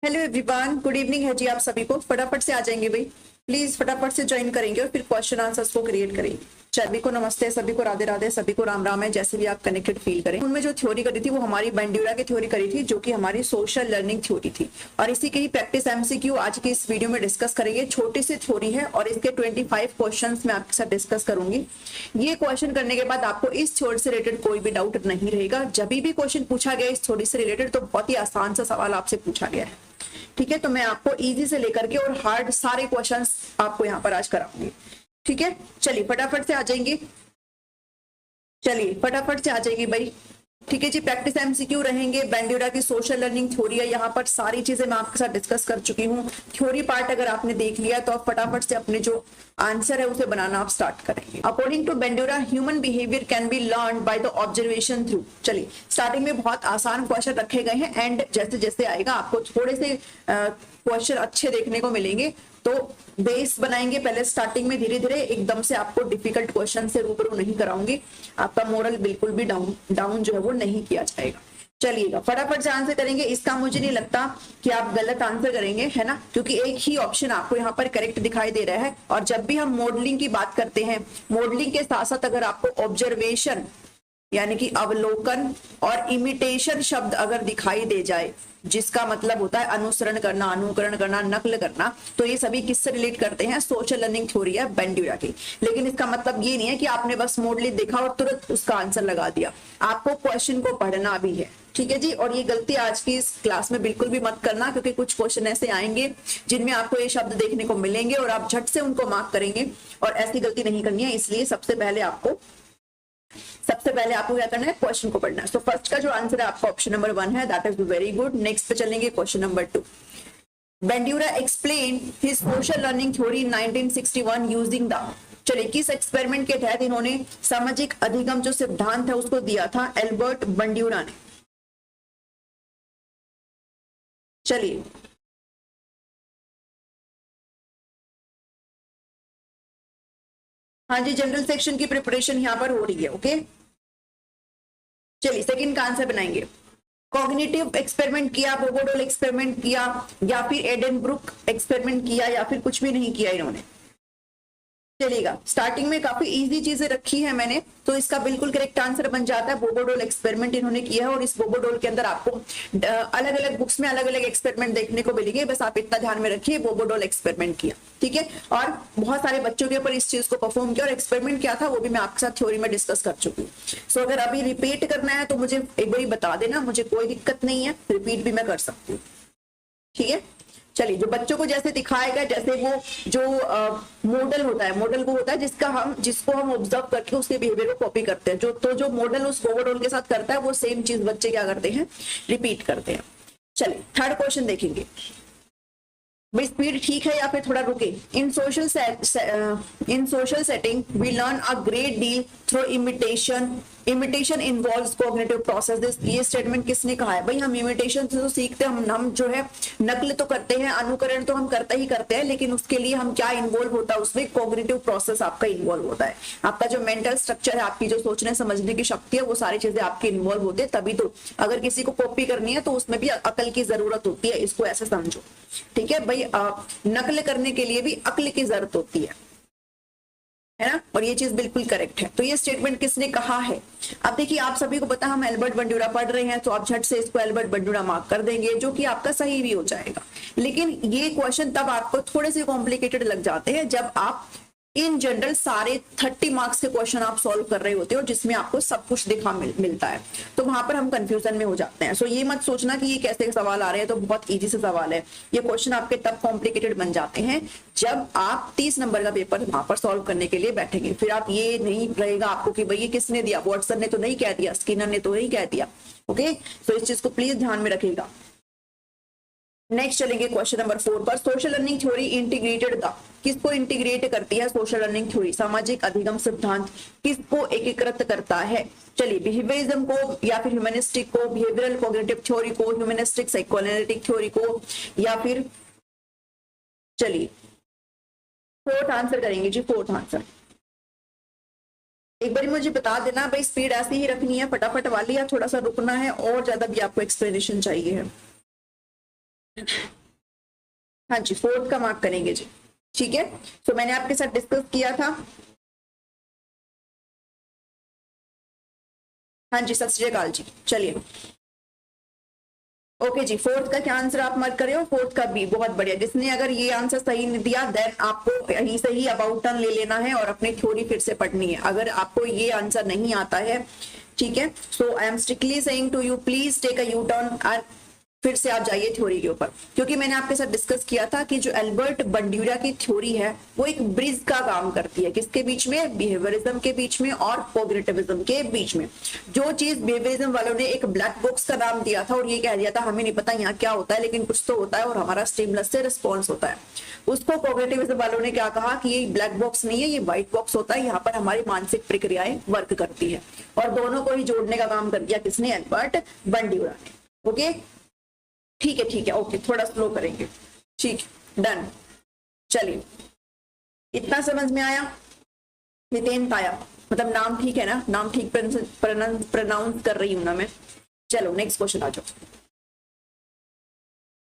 Hello everyone, good evening है जी आप सभी को। फटाफट से आ जाएंगे भाई, प्लीज फटाफट से ज्वाइन करेंगे और फिर क्वेश्चन आंसर्स को क्रिएट करेंगे। सभी को नमस्ते, सभी को राधे राधे, सभी को राम राम है, जैसे भी आप कनेक्टेड फील करें। उनमें जो थ्योरी करी थी वो हमारी बंड्यूरा की थ्योरी करी थी, जो कि हमारी सोशल लर्निंग थ्योरी थी। और इसी की ही प्रैक्टिस एमसीक्यू आज की इस वीडियो में डिस्कस करेंगे। छोटी सी थ्योरी है और इसके 25 क्वेश्चन मैं आपके साथ डिस्कस करूंगी। ये क्वेश्चन करने के बाद आपको इस थ्योरी से रिलेटेड कोई भी डाउट नहीं रहेगा। जब भी क्वेश्चन पूछा गया इस थ्योरी से रिलेटेड तो बहुत ही आसान सा सवाल आपसे पूछा गया है। ठीक है, तो मैं आपको इजी से लेकर के और हार्ड सारे क्वेश्चंस आपको यहाँ पर आज कराऊंगी। ठीक है, चलिए फटाफट से आ जाएंगे, चलिए फटाफट से आ जाएंगे भाई। ठीक है जी, प्रैक्टिस एमसीक्यू रहेंगे। बंड्यूरा की सोशल लर्निंग थ्योरी है, यहाँ पर सारी चीजें मैं आपके साथ डिस्कस कर चुकी हूँ। थ्योरी पार्ट अगर आपने देख लिया तो आप फटाफट से अपने जो आंसर है उसे बनाना आप स्टार्ट करेंगे। According to Bandura, human behaviour can be learn by the observation through. चलिए, स्टार्टिंग में बहुत आसान क्वेश्चन रखे गए हैं एंड जैसे जैसे आएगा आपको थोड़े से क्वेश्चन अच्छे देखने को मिलेंगे, तो बेस बनाएंगे। पहले स्टार्टिंग में धीरे धीरे एकदम से आपको डिफिकल्ट क्वेश्चन से रूबरू नहीं कराऊंगी। आपका मोरल बिल्कुल भी डाउन जो है वो नहीं किया जाएगा। चलिएगा फटाफट से आंसर करेंगे। इसका मुझे नहीं लगता कि आप गलत आंसर करेंगे, है ना, क्योंकि एक ही ऑप्शन आपको यहाँ पर करेक्ट दिखाई दे रहा है। और जब भी हम मॉडलिंग की बात करते हैं, मॉडलिंग के साथ साथ अगर आपको ऑब्जर्वेशन यानी कि अवलोकन और इमिटेशन शब्द अगर दिखाई दे जाए, जिसका मतलब होता है अनुसरण करना, अनुकरण करना, नकल करना, तो ये सभी किससे रिलेट करते हैं? सोशल लर्निंग थ्योरी है बंड्यूरा की। लेकिन इसका मतलब ये नहीं है कि आपने बस मॉडलिंग देखा और तुरंत उसका आंसर लगा दिया। आपको क्वेश्चन को पढ़ना भी है। ठीक है जी, और ये गलती आज की इस क्लास में बिल्कुल भी मत करना, क्योंकि कुछ क्वेश्चन ऐसे आएंगे जिनमें आपको ये शब्द देखने को मिलेंगे और आप झट से उनको मार्क करेंगे, और ऐसी गलती नहीं करनी है। इसलिए सबसे पहले आपको क्या करना है? क्वेश्चन को पढ़ना है। सो फर्स्ट का जो आंसर है आपका ऑप्शन नंबर 1 है, that is very good. Next पे चलेंगे, question number 2। Bandura explain his social learning theory in 1961 using the. चलिए, किस एक्सपेरिमेंट के तहत इन्होंने सामाजिक अधिगम जो सिद्धांत है उसको दिया था एल्बर्ट बंड्यूरा ने? चलिए, हाँ जी, जनरल सेक्शन की प्रिपरेशन यहाँ पर हो रही है। ओके, चलिए सेकंड का आंसर बनाएंगे। कॉग्निटिव एक्सपेरिमेंट किया, बोबोडोल एक्सपेरिमेंट किया, या फिर एडनब्रुक एक्सपेरिमेंट किया, या फिर कुछ भी नहीं किया इन्होंने? चलेगा, स्टार्टिंग में काफी इजी चीजें रखी है मैंने, तो इसका बिल्कुल करेक्ट आंसर बन जाता है बोबोडोल एक्सपेरिमेंट इन्होंने किया है। और इस बोबोडोल के अंदर आपको अलग अलग बुक्स में अलग अलग एक्सपेरिमेंट देखने को मिलेंगे, बस आप इतना ध्यान में रखिए बोबोडोल एक्सपेरिमेंट किया। ठीक है, और बहुत सारे बच्चों के ऊपर इस चीज को परफॉर्म किया, और एक्सपेरिमेंट क्या था वो भी मैं आपके साथ थ्योरी में डिस्कस कर चुकी हूँ। सो अगर अभी रिपीट करना है तो मुझे एक बार बता देना, मुझे कोई दिक्कत नहीं है, रिपीट भी मैं कर सकती हूँ। ठीक है, चलिए, जो बच्चों को जैसे दिखाया गया, जैसे वो जो मॉडल होता है, मॉडल वो होता है जिसको हम ऑब्जर्व करके उसके बिहेवियर को कॉपी करते हैं। जो मॉडल उस बोबोडोल के साथ करता है वो सेम चीज बच्चे क्या करते हैं? रिपीट करते हैं। चलिए, थर्ड क्वेश्चन देखेंगे। भाई स्पीड ठीक है या फिर थोड़ा रुके? In social setting we learn a great deal through imitation involves cognitive process. ये स्टेटमेंट किसने कहा है? भाई हम इमिटेशन से तो सीखते हैं, हम जो है नकल तो करते हैं, अनुकरण तो हम करते ही करते हैं, लेकिन उसके लिए हम क्या इन्वॉल्व होता है? उसमें कॉग्निटिव प्रोसेस आपका इन्वॉल्व होता है। आपका जो मेंटल स्ट्रक्चर है, आपकी जो सोचने समझने की शक्ति है, वो सारी चीजें आपकी इन्वॉल्व होती है। तभी तो अगर किसी को कॉपी करनी है तो उसमें भी अकल की जरूरत होती है, इसको ऐसे समझो। ठीक है भाई, नकल करने के लिए भी अक्ल की जरूरत होती है ना, और ये चीज बिल्कुल करेक्ट है। तो ये स्टेटमेंट किसने कहा है? अब देखिए, आप सभी को पता हम एल्बर्ट बंड्यूरा पढ़ रहे हैं, तो आप झट से इसको एल्बर्ट बंड्यूरा मार्क कर देंगे, जो कि आपका सही भी हो जाएगा। लेकिन ये क्वेश्चन तब आपको थोड़े से कॉम्प्लिकेटेड लग जाते हैं जब आप इन जनरल सारे 30 मार्क्स के क्वेश्चन आप सॉल्व कर रहे होते हो, जिसमें आपको सब कुछ मिलता है, तो वहां पर हम कंफ्यूजन में हो जाते हैं। सो ये मत सोचना कि ये कैसे सवाल आ रहे हैं, तो बहुत इजी से सवाल है। ये क्वेश्चन आपके तब कॉम्प्लिकेटेड बन जाते हैं जब आप 30 नंबर का पेपर वहां पर सॉल्व करने के लिए बैठेंगे। फिर आप ये नहीं रहेगा आपको कि भाई ये किसने दिया, वॉटसन ने तो नहीं कह दिया, स्किनर ने तो नहीं कह दिया। ओके, तो इस चीज को प्लीज ध्यान में रखिएगा। नेक्स्ट चलेंगे क्वेश्चन नंबर 4 पर। Social learning theory integrated the. किसको इंटीग्रेट करती है सोशल लर्निंग थ्योरी? सामाजिक अधिगम सिद्धांत किसको एकीकृत करता है? चलिए, बिहेवियरिज्म को, या फिर ह्यूमनिस्टिक को, बिहेवियरल कॉग्निटिव थ्योरी को, ह्यूमनिस्टिक साइकोएनालिटिक थ्योरी को, या फिर चलिए फोर्थ आंसर करेंगे जी। फोर्थ आंसर एक बार मुझे बता देना भाई, स्पीड ऐसी ही रखनी है फटाफट वाली, या थोड़ा सा रुकना है और ज्यादा भी आपको एक्सप्लेनेशन चाहिए है? हाँ जी, फोर्थ का मार्क करेंगे जी। ठीक है, तो मैंने आपके साथ डिस्कस किया था। हाँ जी, सत श्री अकाल जी। चलिए, ओके जी, फोर्थ का क्या आंसर आप मार्क करे हो? फोर्थ का बी, बहुत बढ़िया। जिसने अगर ये आंसर सही नहीं दिया देन आपको यहीं से ही अबाउट टर्न ले लेना है और अपनी थ्योरी फिर से पढ़नी है। अगर आपको ये आंसर नहीं आता है, ठीक है, so I am strictly saying to you please take a U turn and फिर से आप जाइए थ्योरी के ऊपर, क्योंकि मैंने आपके साथ डिस्कस किया था कि जो एल्बर्ट बंड्यूरा की थ्योरी है वो एक ब्रिज का काम करती है। किसके बीच में? बिहेवियरिज्म के बीच में और कोग्निटिविज्म के बीच में। जो चीज बिहेवियरिज्म वालों ने एक ब्लैक बॉक्स का नाम दिया था और ये कह दिया था हमें नहीं पता यहाँ क्या होता है, लेकिन कुछ तो होता है और हमारा स्टिमुलस से रिस्पॉन्स होता है, उसको कोग्निटिविज्म वालों ने क्या कहा कि ये ब्लैक बॉक्स नहीं है, ये व्हाइट बॉक्स होता है, यहाँ पर हमारी मानसिक प्रक्रियाएं वर्क करती है। और दोनों को ही जोड़ने का काम कर दिया किसने? एल्बर्ट बंड्यूरा ने। ओके, ठीक है, ओके, थोड़ा स्लो करेंगे। ठीक, डन। चलिए, इतना समझ में आया? नितेन ताया, मतलब नाम ठीक है ना? नाम ठीक प्रोनाउंस कर रही हूं ना मैं? चलो नेक्स्ट क्वेश्चन आ जाओ।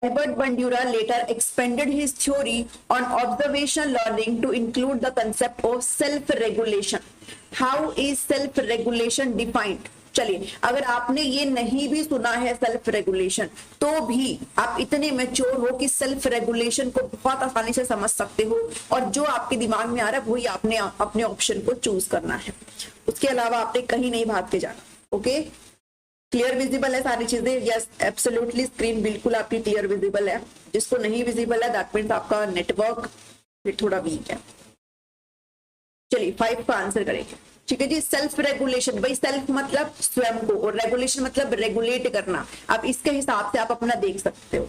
Albert Bandura later expanded his theory on observational learning to include the concept of self-regulation. How is self-regulation defined? चलिए, अगर आपने ये नहीं भी सुना है सेल्फ रेगुलेशन, तो भी आप इतने मैच्योर हो कि सेल्फ रेगुलेशन को बहुत आसानी से समझ सकते हो और जो आपके दिमाग में आ रहा है वही आपने अपने ऑप्शन को चूज करना है। उसके अलावा आपने कहीं नहीं भाग के जाना। ओके, क्लियर विजिबल है सारी चीजें? यस, एब्सोल्युटली, स्क्रीन बिल्कुल आपकी क्लियर विजिबल है। जिसको नहीं विजिबल है दैट मीन्स आपका नेटवर्क थोड़ा वीक है। चलिए, 5 का आंसर करेंगे। ठीक है जी, सेल्फ रेगुलेशन, भाई सेल्फ मतलब स्वयं को और रेगुलेशन मतलब रेगुलेट करना। आप इसके हिसाब से आप अपना देख सकते हो,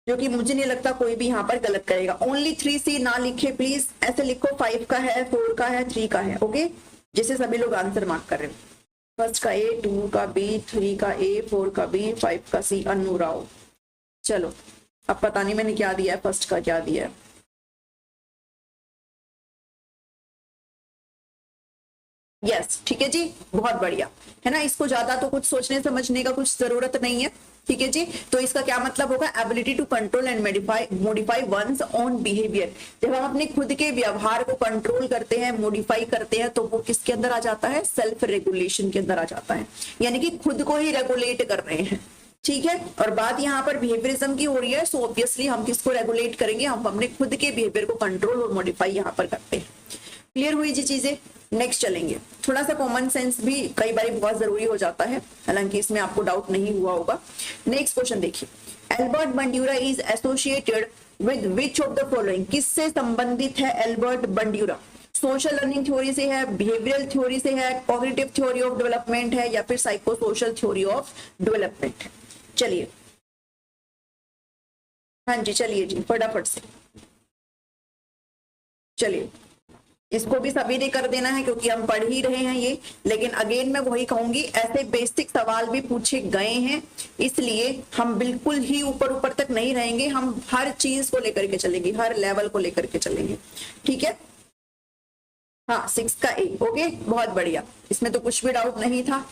जो कि मुझे नहीं लगता कोई भी यहाँ पर गलत करेगा। ओनली 3C ना लिखे प्लीज, ऐसे लिखो 5 का है, 4 का है, 3 का है। ओके, जैसे सभी लोग आंसर मार्क कर रहे हैं। फर्स्ट का ए, 2 का बी, 3 का ए, 4 का बी, 5 का सी, अन्नू राव। चलो, अब पता नहीं मैंने क्या दिया है, फर्स्ट का क्या दिया है। यस, ठीक है जी, बहुत बढ़िया है ना। इसको ज्यादा तो कुछ सोचने समझने का कुछ जरूरत नहीं है। ठीक है जी, तो इसका क्या मतलब होगा? Ability to control and modify one's own behaviour. जब हम अपने खुद के व्यवहार को कंट्रोल करते हैं, मॉडिफाई करते हैं, तो वो किसके अंदर आ जाता है? सेल्फ रेगुलेशन के अंदर आ जाता है, यानी कि खुद को ही रेगुलेट कर रहे हैं। ठीक है, और बात यहाँ पर बिहेवियरिज्म की हो रही है, सो ऑब्वियसली हम किसको रेगुलेट करेंगे? हम अपने खुद के बिहेवियर को कंट्रोल और मॉडिफाई यहाँ पर करते हैं। क्लियर हुई जी चीजें? नेक्स्ट चलेंगे। थोड़ा सा कॉमन सेंस भी कई बार बहुत जरूरी हो जाता है, हालांकि इसमें आपको डाउट नहीं हुआ होगा। नेक्स्ट क्वेश्चन देखिए, Albert Bandura is associated with which of the following? किससे संबंधित है Albert Bandura? Social learning theory से है, बिहेवियरल थ्योरी से है, कॉग्निटिव थ्योरी ऑफ डेवलपमेंट है, या फिर psycho social theory of development है? चलिए, हाँ जी, चलिए जी, फटाफट से चलिए। इसको भी सभी ने कर देना है क्योंकि हम पढ़ ही रहे हैं ये, लेकिन अगेन मैं वही कहूंगी, ऐसे बेसिक सवाल भी पूछे गए हैं, इसलिए हम बिल्कुल ही ऊपर ऊपर तक नहीं रहेंगे, हम हर चीज को लेकर के चलेंगे, हर लेवल को लेकर के चलेंगे। ठीक है, हाँ, 6 का ए। ओके, बहुत बढ़िया, इसमें तो कुछ भी डाउट नहीं था।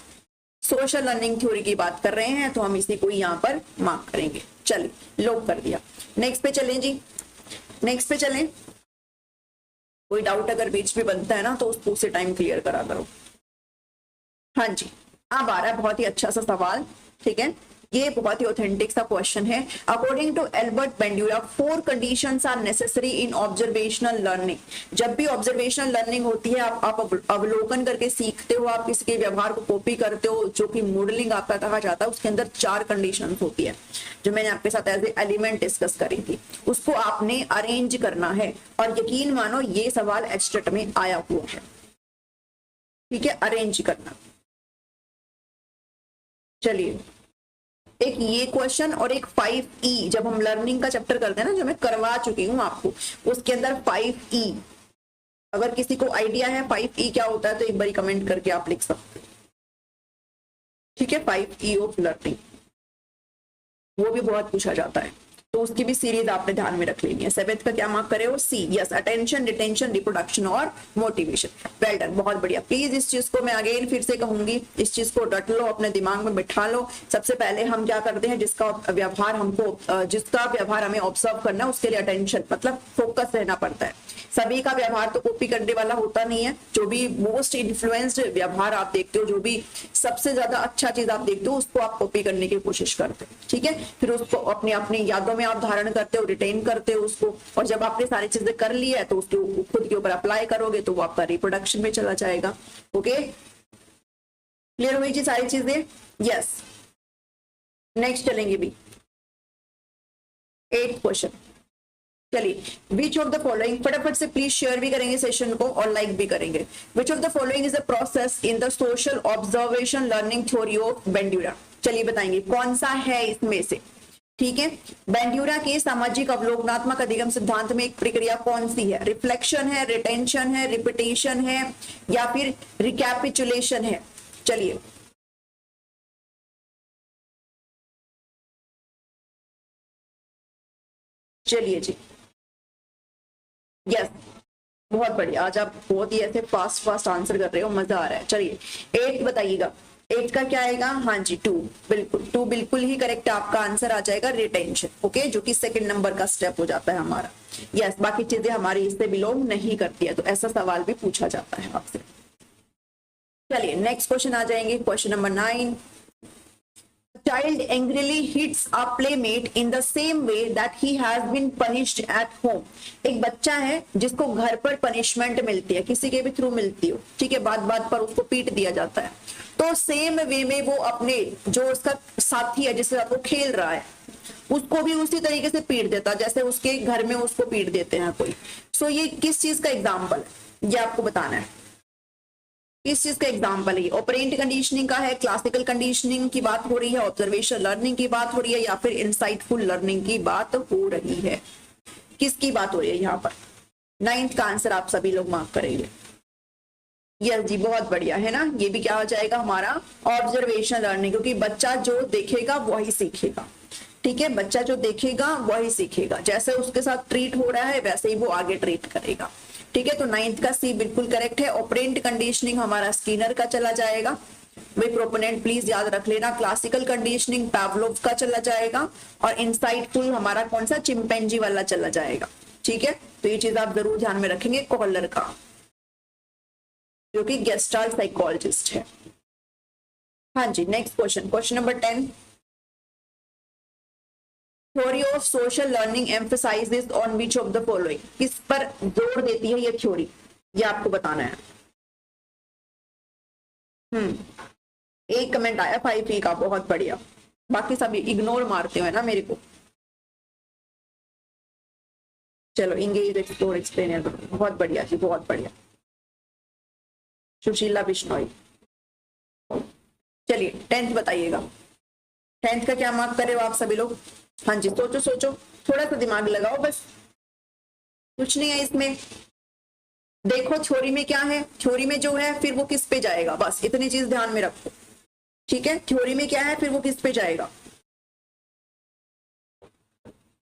सोशल लर्निंग थ्योरी की बात कर रहे हैं तो हम इसी को यहाँ पर मार्क करेंगे। चलिए, लॉक कर दिया। नेक्स्ट पे चलें जी, नेक्स्ट पे चलें। कोई डाउट अगर बीच में बनता है ना तो उसको उसे टाइम क्लियर करा करो। हाँ जी, अब आ रहा है बहुत ही अच्छा सा सवाल। ठीक है, ये बहुत ही ऑथेंटिक सा क्वेश्चन है। According to Albert Bandura 4 conditions are necessary in observational learning. जब भी ऑब्जर्वेशनल लर्निंग होती है, आप अवलोकन करके सीखते हो, आप किसी के व्यवहार को कॉपी करते हो, जो कि मॉडलिंग आपका कहा जाता है, उसके अंदर 4 कंडीशंस होती है, जो मैंने आपके साथ एज ए एलिमेंट डिस्कस करी थी। उसको आपने अरेंज करना है, और यकीन मानो ये सवाल एचटेट में आया हुआ है। ठीक है, अरेंज करना। चलिए, एक ये क्वेश्चन और एक 5E, जब हम लर्निंग का चैप्टर करते हैं ना, जो मैं करवा चुकी हूँ आपको, उसके अंदर 5E, अगर किसी को आइडिया है 5E क्या होता है तो एक बार कमेंट करके आप लिख सकते हैं। ठीक है, 5E ऑफ लर्निंग, वो भी बहुत पूछा जाता है। तो उसकी भी सीरीज आपने ध्यान में रख लेनी है। 7th का क्या मार्क करे हो? सी। यस, अटेंशन, रिटेंशन, रिप्रोडक्शन और मोटिवेशन। वेल डन, बहुत बढ़िया। प्लीज इस चीज को मैं अगेन फिर से कहूंगी, इस चीज को रट लो, अपने दिमाग में बिठा लो। सबसे पहले हम क्या करते हैं, जिसका व्यवहार हमें ऑब्जर्व करना है उसके लिए अटेंशन मतलब फोकस रहना पड़ता है। सभी का व्यवहार तो कॉपी करने वाला होता नहीं है। जो भी मोस्ट इन्फ्लुएंस्ड व्यवहार आप देखते हो, जो भी सबसे ज्यादा अच्छा चीज आप देखते हो, उसको आप कॉपी करने की कोशिश करते हो। ठीक है, फिर उसको अपनी अपनी यादों में आप धारण करते हो, रिटेन करते हो उसको, और जब आपने सारी चीजें कर ली है तो उसको खुद के ऊपर अप्लाई करोगे तो वो आपका रिप्रोडक्शन में चला जाएगा। ओके, क्लियर हुई जी सारी चीजें? यस, नेक्स्ट चलेंगे भी 8th क्वेश्चन। चलिए, विच ऑफ द फॉलोइंग, फटाफट से प्लीज शेयर भी करेंगे सेशन को और लाइक भी करेंगे। Which of the following is a process in the social observation learning theory of Bandura? चलिए बताएंगे कौन सा है इसमें से। ठीक है, बेंड्यूरा के सामाजिक अवलोकनात्मक अधिगम सिद्धांत में एक प्रक्रिया कौन सी है? रिफ्लेक्शन है, रिटेंशन है, रिपीटेशन है या फिर रिकैपिचुलेशन है? चलिए, चलिए जी, यस, बहुत बढ़िया। आज आप बहुत ही ऐसे फास्ट आंसर कर रहे हो, मजा आ रहा है। चलिए 8 बताइएगा, 8 का क्या आएगा? हाँ जी, 2, बिल्कुल 2 बिल्कुल ही करेक्ट आपका आंसर आ जाएगा, रिटेंशन। ओके, जो कि 2nd नंबर का स्टेप हो जाता है हमारा। यस, बाकी चीजें हमारी इससे बिलोंग नहीं करती है, तो ऐसा सवाल भी पूछा जाता है आपसे। चलिए नेक्स्ट क्वेश्चन आ जाएंगे, question number 9। Child angrily hits a playmate in the same way that he has been punished at home। एक बच्चा है जिसको घर पर पनिशमेंट मिलती है, किसी के भी थ्रू मिलती हो, ठीक है, बात बात पर उसको पीट दिया जाता है, तो सेम वे में वो अपने जो उसका साथी है जिसके साथ वो खेल रहा है उसको भी उसी तरीके से पीट देता जैसे उसके घर में उसको पीट देते हैं कोई। सो ये किस चीज का एग्जाम्पल है, ये आपको बताना है। इस चीज का एग्जाम्पल है, ऑपरेंट कंडीशनिंग का है, क्लासिकल कंडीशनिंग की बात हो रही है, ऑब्जर्वेशन लर्निंग की बात हो रही है या फिर इंसाइटफुल लर्निंग की बात हो रही है? किसकी बात हो रही है यहाँ पर? 9th का आंसर आप सभी लोग मार्क करेंगे। यस जी, बहुत बढ़िया है ना। ये भी क्या हो जाएगा हमारा? ऑब्जर्वेशन लर्निंग, क्योंकि बच्चा जो देखेगा वही सीखेगा। ठीक है, बच्चा जो देखेगा वही सीखेगा, जैसे उसके साथ ट्रीट हो रहा है वैसे ही वो आगे ट्रीट करेगा। ठीक है, तो 9th का सी बिल्कुल करेक्ट है। ऑपरेंट कंडीशनिंग हमारा स्किनर का चला जाएगा, वे प्रोपोनेंट प्लीज याद रख लेना। क्लासिकल कंडीशनिंग पावलोव का चला जाएगा और इंसाइटफुल हमारा कौन सा? चिंपैंजी वाला चला जाएगा। ठीक है, तो ये चीज आप जरूर ध्यान में रखेंगे, कॉलर का, जो कि गेस्टाल्ट साइकोलॉजिस्ट है। हाँ जी, next question, question number 10। Theory of social learning emphasises on which of the following? किस पर जोर देती है ये थ्योरी, ये आपको बताना है। एक कमेंट आया 5E का, बहुत बढ़िया, बाकी सब इग्नोर मारते हो है ना मेरे को। चलो, इंगेज, एक्सप्लोर, एक्सप्लेन, बहुत बढ़िया जी, बहुत बढ़िया। सुशीला बिश्नोई, चलिए 10th बताइएगा। 10th का क्या मार्क करे हो आप सभी लोग? हाँ जी, सोचो सोचो, थोड़ा सा दिमाग लगाओ, बस कुछ नहीं है इसमें। देखो थ्योरी में क्या है, थ्योरी में जो है फिर वो किस पे जाएगा, बस इतनी चीज ध्यान में रखो। ठीक है, थ्योरी में क्या है फिर वो किस पे जाएगा,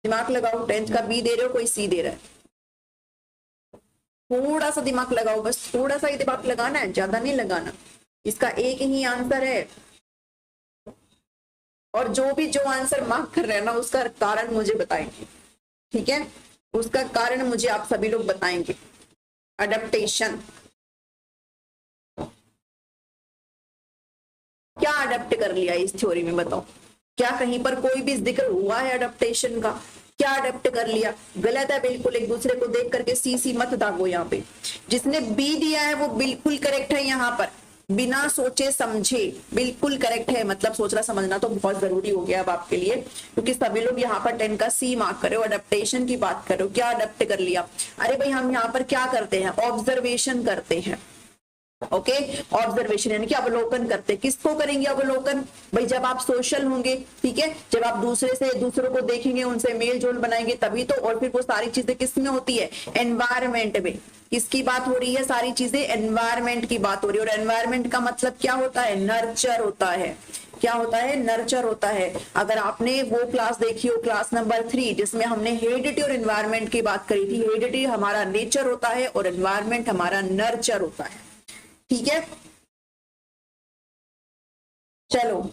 दिमाग लगाओ। 10th का बी दे रहे हो, कोई सी दे रहा है? थोड़ा सा दिमाग लगाओ, बस थोड़ा सा ही दिमाग लगाना है, ज्यादा नहीं लगाना। इसका एक ही आंसर है, और जो आंसर मार्क कर रहे हैं ना उसका कारण मुझे बताएंगे। ठीक है, उसका कारण मुझे आप सभी लोग बताएंगे। अडेप्टेशन, क्या अडेप्ट कर लिया इस थ्योरी में, बताओ? क्या कहीं पर कोई भी जिक्र हुआ है अडेप्टेशन का? क्या अडेप्ट कर लिया? गलत है बिल्कुल, एक दूसरे को देख करके सी मत दागो। यहाँ पे जिसने बी दिया है वो बिल्कुल करेक्ट है, यहाँ पर बिना सोचे समझे बिल्कुल करेक्ट है। मतलब सोचना समझना तो बहुत जरूरी हो गया अब आपके लिए, क्योंकि सभी लोग यहाँ पर 10 का सी मार्क करे हो, अडेप्टेशन की बात करो। क्या अडेप्ट कर लिया? अरे भाई हम यहाँ पर क्या करते हैं? ऑब्जर्वेशन करते हैं। ओके, ऑब्जर्वेशन यानी कि अवलोकन करते। किसको करेंगे अवलोकन? भाई जब आप सोशल होंगे, ठीक है, जब आप दूसरों को देखेंगे, उनसे मेल जोल बनाएंगे तभी तो। और फिर वो सारी चीजें किस में होती है? एनवायरमेंट में। किसकी बात हो रही है? सारी चीजें एनवायरमेंट की बात हो रही है। और एनवायरमेंट का मतलब क्या होता है? नर्चर होता है। क्या होता है, नर्चर होता है। अगर आपने वो क्लास देखी हो, क्लास नंबर 3, जिसमें हमने हेरिडिटी और एनवायरनमेंट की बात करी थी, हेरिडिटी हमारा नेचर होता है और एनवायरनमेंट हमारा नर्चर होता है। ठीक है, चलो।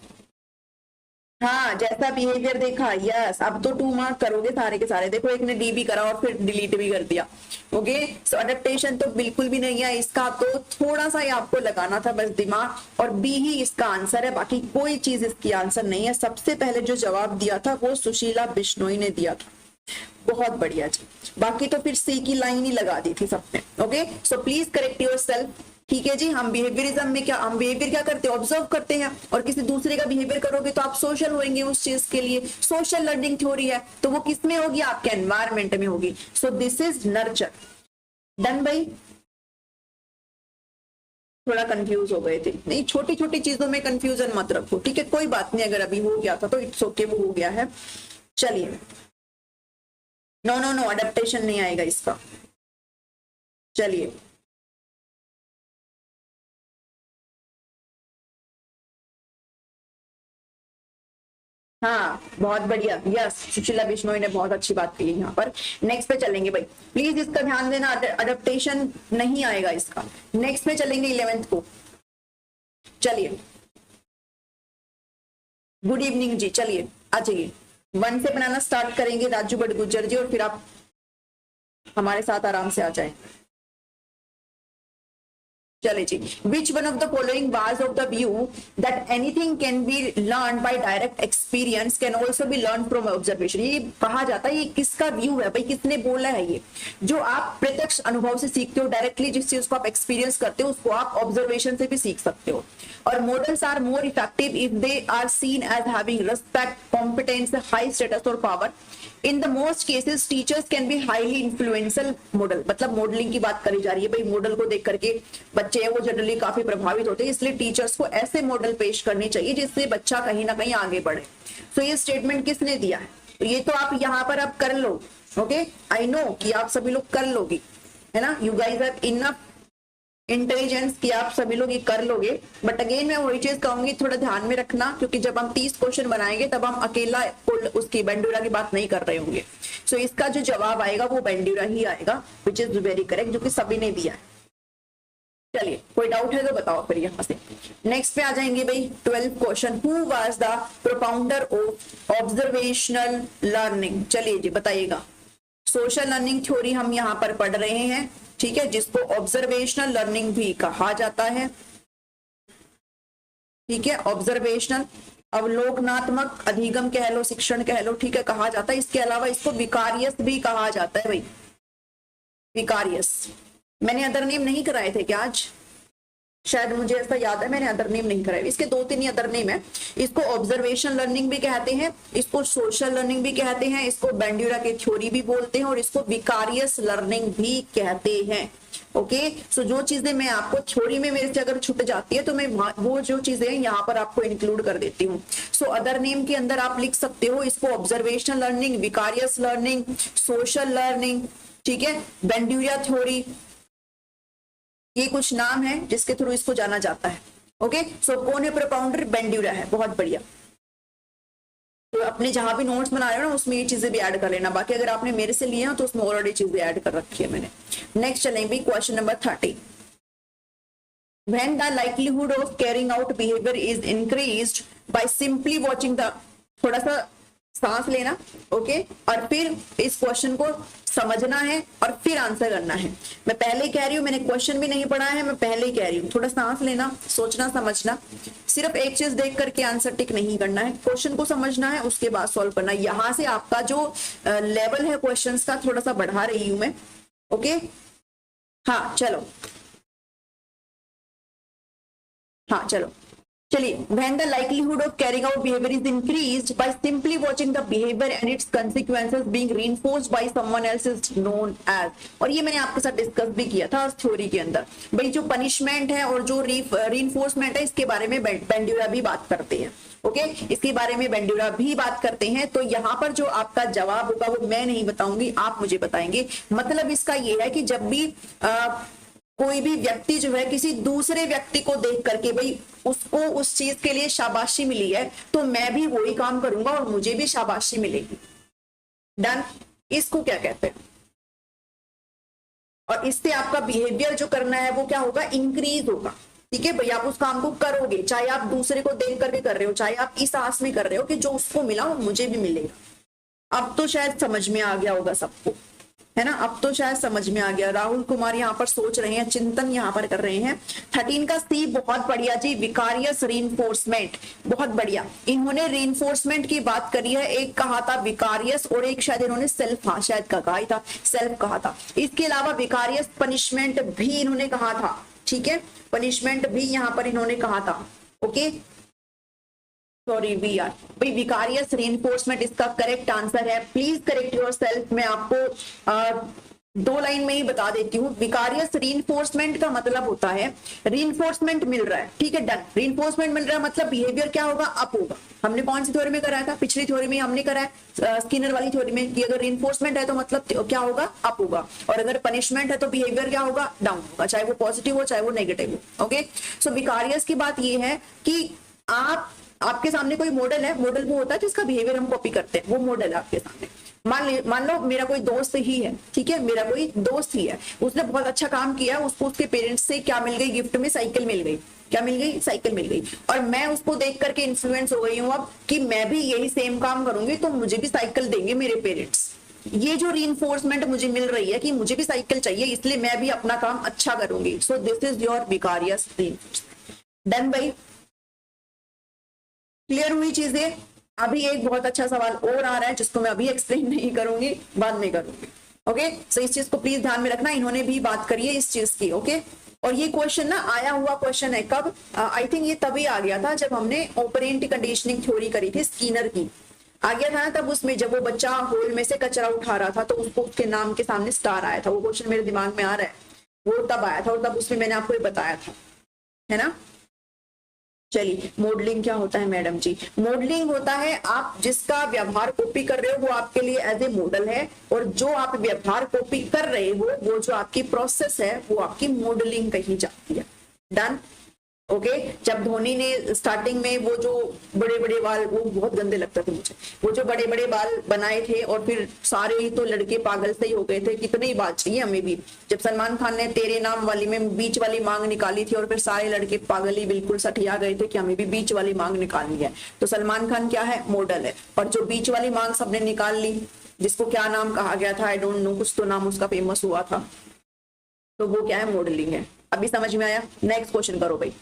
हाँ, जैसा बिहेवियर देखा, यस। अब तो 2 मार्क करोगे सारे के सारे। देखो, एक ने डी भी करा और फिर डिलीट भी कर दिया। ओके, सो अडेप्टेशन तो बिल्कुल भी नहीं है इसका, तो थोड़ा सा ही आपको लगाना था बस दिमाग, और बी ही इसका आंसर है, बाकी कोई चीज इसकी आंसर नहीं है। सबसे पहले जो जवाब दिया था वो सुशीला बिश्नोई ने दिया था। बहुत बढ़िया जी। बाकी तो फिर सी की लाइन ही लगा दी थी सबने। Okay, so please correct your self. ठीक है जी। हम बिहेवियरिज्म में क्या, हम बिहेवियर क्या करते हैं, ऑब्जर्व करते हैं, और किसी दूसरे का बिहेवियर करोगे तो आप सोशल होंगे उस चीज के लिए। सोशल लर्निंग थ्योरी है, तो वो किस में होगी, आपके एनवायरमेंट में होगी। सो दिस इज नर्चर। डन भाई? थोड़ा कंफ्यूज हो गए थे? नहीं, छोटी छोटी चीजों में कंफ्यूजन मत रखो, ठीक है, कोई बात नहीं। अगर अभी हो गया था तो इट्स ओके, वो हो गया है। चलिए, नो नो नो, अडेप्टेशन नहीं आएगा इसका। चलिए, हाँ, बहुत बढ़िया, यस। सुशीला बिश्नोई ने बहुत अच्छी बात की यहाँ पर। नेक्स्ट पे चलेंगे भाई, प्लीज इसका ध्यान देना, अडेप्टेशन नहीं आएगा इसका। नेक्स्ट पे चलेंगे 11th को। चलिए, गुड इवनिंग जी। चलिए, आ जाइए। 1 से बनाना स्टार्ट करेंगे राजू बड़गुजर जी, और फिर आप हमारे साथ आराम से आ जाए। चले जी। Which one of the following was of the view that anything can be learn by direct experience can also be learn from observation. ये कहा जाता है, ये किसका व्यू है भाई, किसने बोला है ये? जो आप प्रत्यक्ष अनुभव से सीखते हो डायरेक्टली, जिस चीज को आप एक्सपीरियंस करते हो उसको आप ऑब्जर्वेशन से भी सीख सकते हो। और models are more effective if they are seen as having respect, competence, high status और power. In the most cases teachers can be highly influential model. मतलब मॉडलिंग की बात करी जा रही है भाई। मॉडल को देख करके बच्चे हैं वो जनरली काफी प्रभावित होते हैं, इसलिए टीचर्स को ऐसे मॉडल पेश करनी चाहिए जिससे बच्चा कहीं ना कहीं आगे बढ़े। तो ये स्टेटमेंट किसने दिया है? तो ये तो आप यहाँ पर अब कर लो। ओके, आई नो कि आप सभी लोग कर लोगे, है ना। You guys have enough intelligence कि आप सभी लोग ये कर लोगे। बट अगेन मैं वही चीज कहूंगी, थोड़ा ध्यान में रखना, क्योंकि जब हम 30 क्वेश्चन बनाएंगे तब हम अकेला उसकी बेंडुरा की बात नहीं कर रहे होंगे। सो इसका जो जवाब आएगा वो बेंडुरा ही आएगा, विच इज वेरी करेक्ट, जो कि सभी ने दिया है। चलिए, कोई डाउट है तो बताओ फिर यहाँ से। नेक्स्ट पे आ जाएंगे भाई 12th question. Who was the propounder of observational learning? चलिए जी, बताइएगा। सोशल लर्निंग थ्योरी हम यहाँ पर पढ़ रहे हैं, ठीक है, जिसको ऑब्जर्वेशनल लर्निंग भी कहा जाता है। ठीक है, ऑब्जर्वेशनल, अवलोकनात्मक, अधिगम कह लो, शिक्षण कह लो, ठीक है, कहा जाता है। इसके अलावा इसको विकारियस भी कहा जाता है भाई, विकारियस। मैंने अदर नेम नहीं कराए थे क्या आज? शायद मुझे ऐसा याद है, मैंने अदर नेम नहीं कराए। इसके 2-3 ही अदर नेम है। इसको ऑब्जर्वेशन लर्निंग भी कहते हैं, इसको सोशल लर्निंग भी कहते हैं, इसको बेंड्यूरा की थ्योरी भी बोलते हैं, और इसको विकारियस लर्निंग भी कहते हैं। ओके, सो जो चीजें मैं आपको थ्योरी में मेरे से अगर छूट जाती है तो मैं वो जो चीजें यहाँ पर आपको इंक्लूड कर देती हूँ। सो अदर नेम के अंदर आप लिख सकते हो इसको observational learning, vicarious learning, social learning, ठीक है, बेंड्यूरा थ्योरी। ये कुछ नाम है जिसके थ्रू इसको जाना जाता है। ओके, सो कौन है प्रोपाउंडर? बेंड्यूरा है। बहुत बढ़िया। तो अपने जहां भी नोट्स बना रहे हो ना उसमें ये चीजें भी ऐड कर लेना। बाकी अगर आपने मेरे से लिए हो तो उसमें ऑलरेडी चीजें ऐड कर रखी है मैंने। नेक्स्ट चलेंगे question number 30। When the likelihood of carrying out behavior is increased by simply watching the, थोड़ा सा सांस लेना, ओके, और फिर इस क्वेश्चन को समझना है और फिर आंसर करना है। मैं पहले ही कह रही हूँ, मैंने क्वेश्चन भी नहीं पढ़ा है, मैं पहले ही कह रही हूँ, थोड़ा सांस लेना, सोचना, समझना। सिर्फ एक चीज देख करके आंसर टिक नहीं करना है, क्वेश्चन को समझना है, उसके बाद सॉल्व करना है। यहाँ से आपका जो लेवल है क्वेश्चंस का थोड़ा सा बढ़ा रही हूं मैं। ओके, हाँ चलो, हाँ चलो, चलिए। When the likelihood of carrying out behavior is increased by simply watching the behavior and its consequences being reinforced by someone else is known as, और ये मैंने आपके साथ डिस्कस भी किया था थ्योरी के अंदर भाई। जो पनिशमेंट है और जो रीइंफोर्समेंट है इसके बारे में बेंड्यूरा भी बात करते हैं। ओके, इसके बारे में बेंड्यूरा भी बात करते हैं। तो यहाँ पर जो आपका जवाब होगा वो मैं नहीं बताऊंगी, आप मुझे बताएंगे। मतलब इसका ये है कि जब भी कोई भी व्यक्ति जो है किसी दूसरे व्यक्ति को देख करके भाई उसको उसको उस चीज के लिए शाबाशी मिली है तो मैं भी वही काम करूंगा और मुझे भी शाबाशी मिलेगी। डन। इसको क्या कहते हैं? और इससे आपका बिहेवियर जो करना है वो क्या होगा? इंक्रीज होगा। ठीक है भाई, आप उस काम को करोगे, चाहे आप दूसरे को देख करके कर रहे हो, चाहे आप इस आस में कर रहे हो कि जो उसको मिला वो मुझे भी मिलेगा। अब तो शायद समझ में आ गया होगा सबको, है ना? अब तो शायद समझ में आ गया। राहुल कुमार यहाँ पर सोच रहे हैं, चिंतन यहाँ पर कर रहे हैं। 13 का सी बहुत बढ़िया जी, विकारियस रीइंफोर्समेंट, बहुत बढ़िया। इन्होंने रीइंफोर्समेंट की बात करी है, एक कहा था विकारियस और एक शायद इन्होंने सेल्फ, हाँ शायद कहा ही था, सेल्फ कहा था। इसके अलावा विकारियस पनिशमेंट भी इन्होंने कहा था। ठीक है, पनिशमेंट भी यहाँ पर इन्होंने कहा था। ओके, सॉरी वी आर भाई, विकारियस रीइंफोर्समेंट इसका करेक्ट आंसर है। Please correct yourself. मैं आपको 2 लाइन में ही बता देती हूँ। विकारियस रीइंफोर्समेंट का मतलब होता है रीइंफोर्समेंट मिल रहा है, ठीक है, डन। रीइंफोर्समेंट मिल रहा है मतलब बिहेवियर क्या होगा? अप होगा। हमने कौन सी थ्योरी में कराया था? पिछली थ्योरी में हमने कराया, स्किनर वाली थ्योरी में, कि अगर रीइंफोर्समेंट है तो मतलब क्या होगा? अप होगा, और अगर पनिशमेंट है तो बिहेवियर क्या होगा? डाउन होगा, चाहे वो पॉजिटिव हो चाहे वो नेगेटिव हो। ओके, सो विकारियस की बात ये है कि आपके सामने कोई मॉडल है, मॉडल वो होता है जिसका बिहेवियर हम कॉपी करते हैं, वो मॉडल है आपके सामने। मान लो मेरा कोई दोस्त ही है, ठीक है, मेरा कोई दोस्त ही है, उसने बहुत अच्छा काम किया, उसको उसके पेरेंट्स से क्या मिल गई? गिफ्ट में साइकिल मिल गई। क्या मिल गई? साइकिल मिल गई। और मैं उसको देख करके इन्फ्लुएंस हो गई हूं अब कि मैं भी यही सेम काम करूंगी तो मुझे भी साइकिल देंगे मेरे पेरेंट्स। ये जो रीइंफोर्समेंट मुझे मिल रही है कि मुझे भी साइकिल चाहिए, इसलिए मैं भी अपना काम अच्छा करूंगी। So this is your vicarious reinforcement. Done भाई, क्लियर हुई चीजें? अभी एक बहुत अच्छा सवाल और आ रहा है जिसको मैं अभी एक्सप्लेन नहीं करूंगी, बाद में करूंगी। ओके, सो इस चीज को प्लीज ध्यान में रखना, इन्होंने भी बात करी है इस चीज की। ओके, और ये क्वेश्चन ना आया हुआ क्वेश्चन है, कब? आई थिंक ये तभी आ गया था जब हमने ऑपरेंट कंडीशनिंग थ्योरी करी थी, स्किनर की। आ गया था ना तब, उसमें जब वो बच्चा होल में से कचरा उठा रहा था तो उसको उसके नाम के सामने स्टार आया था। वो क्वेश्चन मेरे दिमाग में आ रहा है, वो तब आया था और तब उसमें मैंने आपको ये बताया था, है ना? चलिए, मॉडलिंग क्या होता है मैडम जी? मॉडलिंग होता है आप जिसका व्यवहार कॉपी कर रहे हो वो आपके लिए एज ए मॉडल है, और जो आप व्यवहार कॉपी कर रहे हो वो जो आपकी प्रोसेस है वो आपकी मॉडलिंग कही जाती है। डन। ओके, जब धोनी ने स्टार्टिंग में वो जो बड़े बड़े बाल, वो बहुत गंदे लगते थे मुझे, वो जो बड़े बड़े बाल बनाए थे, और फिर सारे ही तो लड़के पागल से ही हो गए थे, कितने ही बाल चाहिए हमें भी। जब सलमान खान ने तेरे नाम वाली में बीच वाली मांग निकाली थी और फिर सारे लड़के पागल ही बिल्कुल सठिया गए थे कि हमें भी बीच वाली मांग निकालनी है, तो सलमान खान क्या है? मॉडल है। और जो बीच वाली मांग सबने निकाल ली, जिसको क्या नाम कहा गया था, आई डोंट नो, कुछ तो नाम उसका फेमस हुआ था, तो वो क्या है? मॉडलिंग है। अभी समझ में आया? नेक्स्ट क्वेश्चन करो भाई।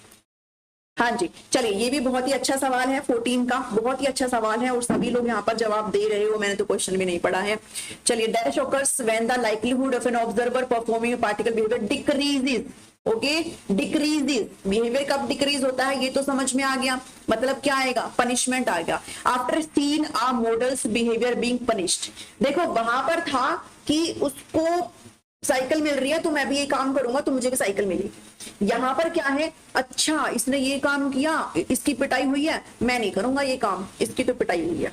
हाँ जी, चलिए, ये भी बहुत ही अच्छा सवाल है, 14 का बहुत ही अच्छा सवाल है और सभी लोग यहाँ पर जवाब दे रहे हो, मैंने तो क्वेश्चन भी नहीं पढ़ा है। चलिए, dash occurs when the likelihood of an observer performing particle behaviour decreases. Okay, decreases, behaviour कब डिक्रीज होता है ये तो समझ में आ गया, मतलब क्या आएगा? पनिशमेंट आ गया। आफ्टर सीन आ मॉडल्स बिहेवियर बीइंग पनिश्ड। देखो, वहां पर था कि उसको साइकिल मिल रही है तो मैं भी ये काम करूंगा तो मुझे भी साइकिल मिलेगी। यहाँ पर क्या है? अच्छा, इसने ये काम किया, इसकी पिटाई हुई है, मैं नहीं करूंगा ये काम, इसकी तो पिटाई हुई है।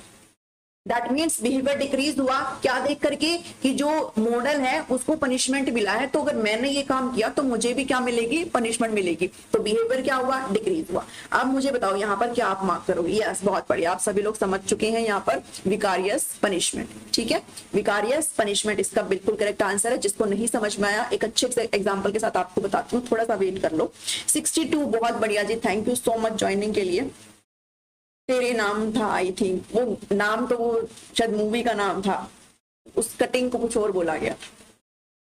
दैट मीन्स बिहेवियर डिक्रीज हुआ, क्या देख करके? कि जो मॉडल है उसको पनिशमेंट मिला है, तो अगर मैंने ये काम किया तो मुझे भी क्या मिलेगी? पनिशमेंट मिलेगी। तो बिहेवियर क्या हुआ? डिक्रीज हुआ। अब मुझे बताओ यहाँ पर क्या आप मार्क करोगे? यस, बहुत बढ़िया, आप सभी लोग समझ चुके हैं यहाँ पर विकारियस पनिशमेंट। ठीक है, विकारियस पनिशमेंट इसका बिल्कुल करेक्ट आंसर है। जिसको नहीं समझ में आया, एक अच्छे से एग्जाम्पल के साथ आपको बताती हूँ, थोड़ा सा वेट कर लो। 62, बहुत बढ़िया जी, thank you so much joining के लिए। तेरे नाम था, आई थिंक वो नाम तो वो शायद मूवी का नाम था, उस कटिंग को कुछ और बोला गया,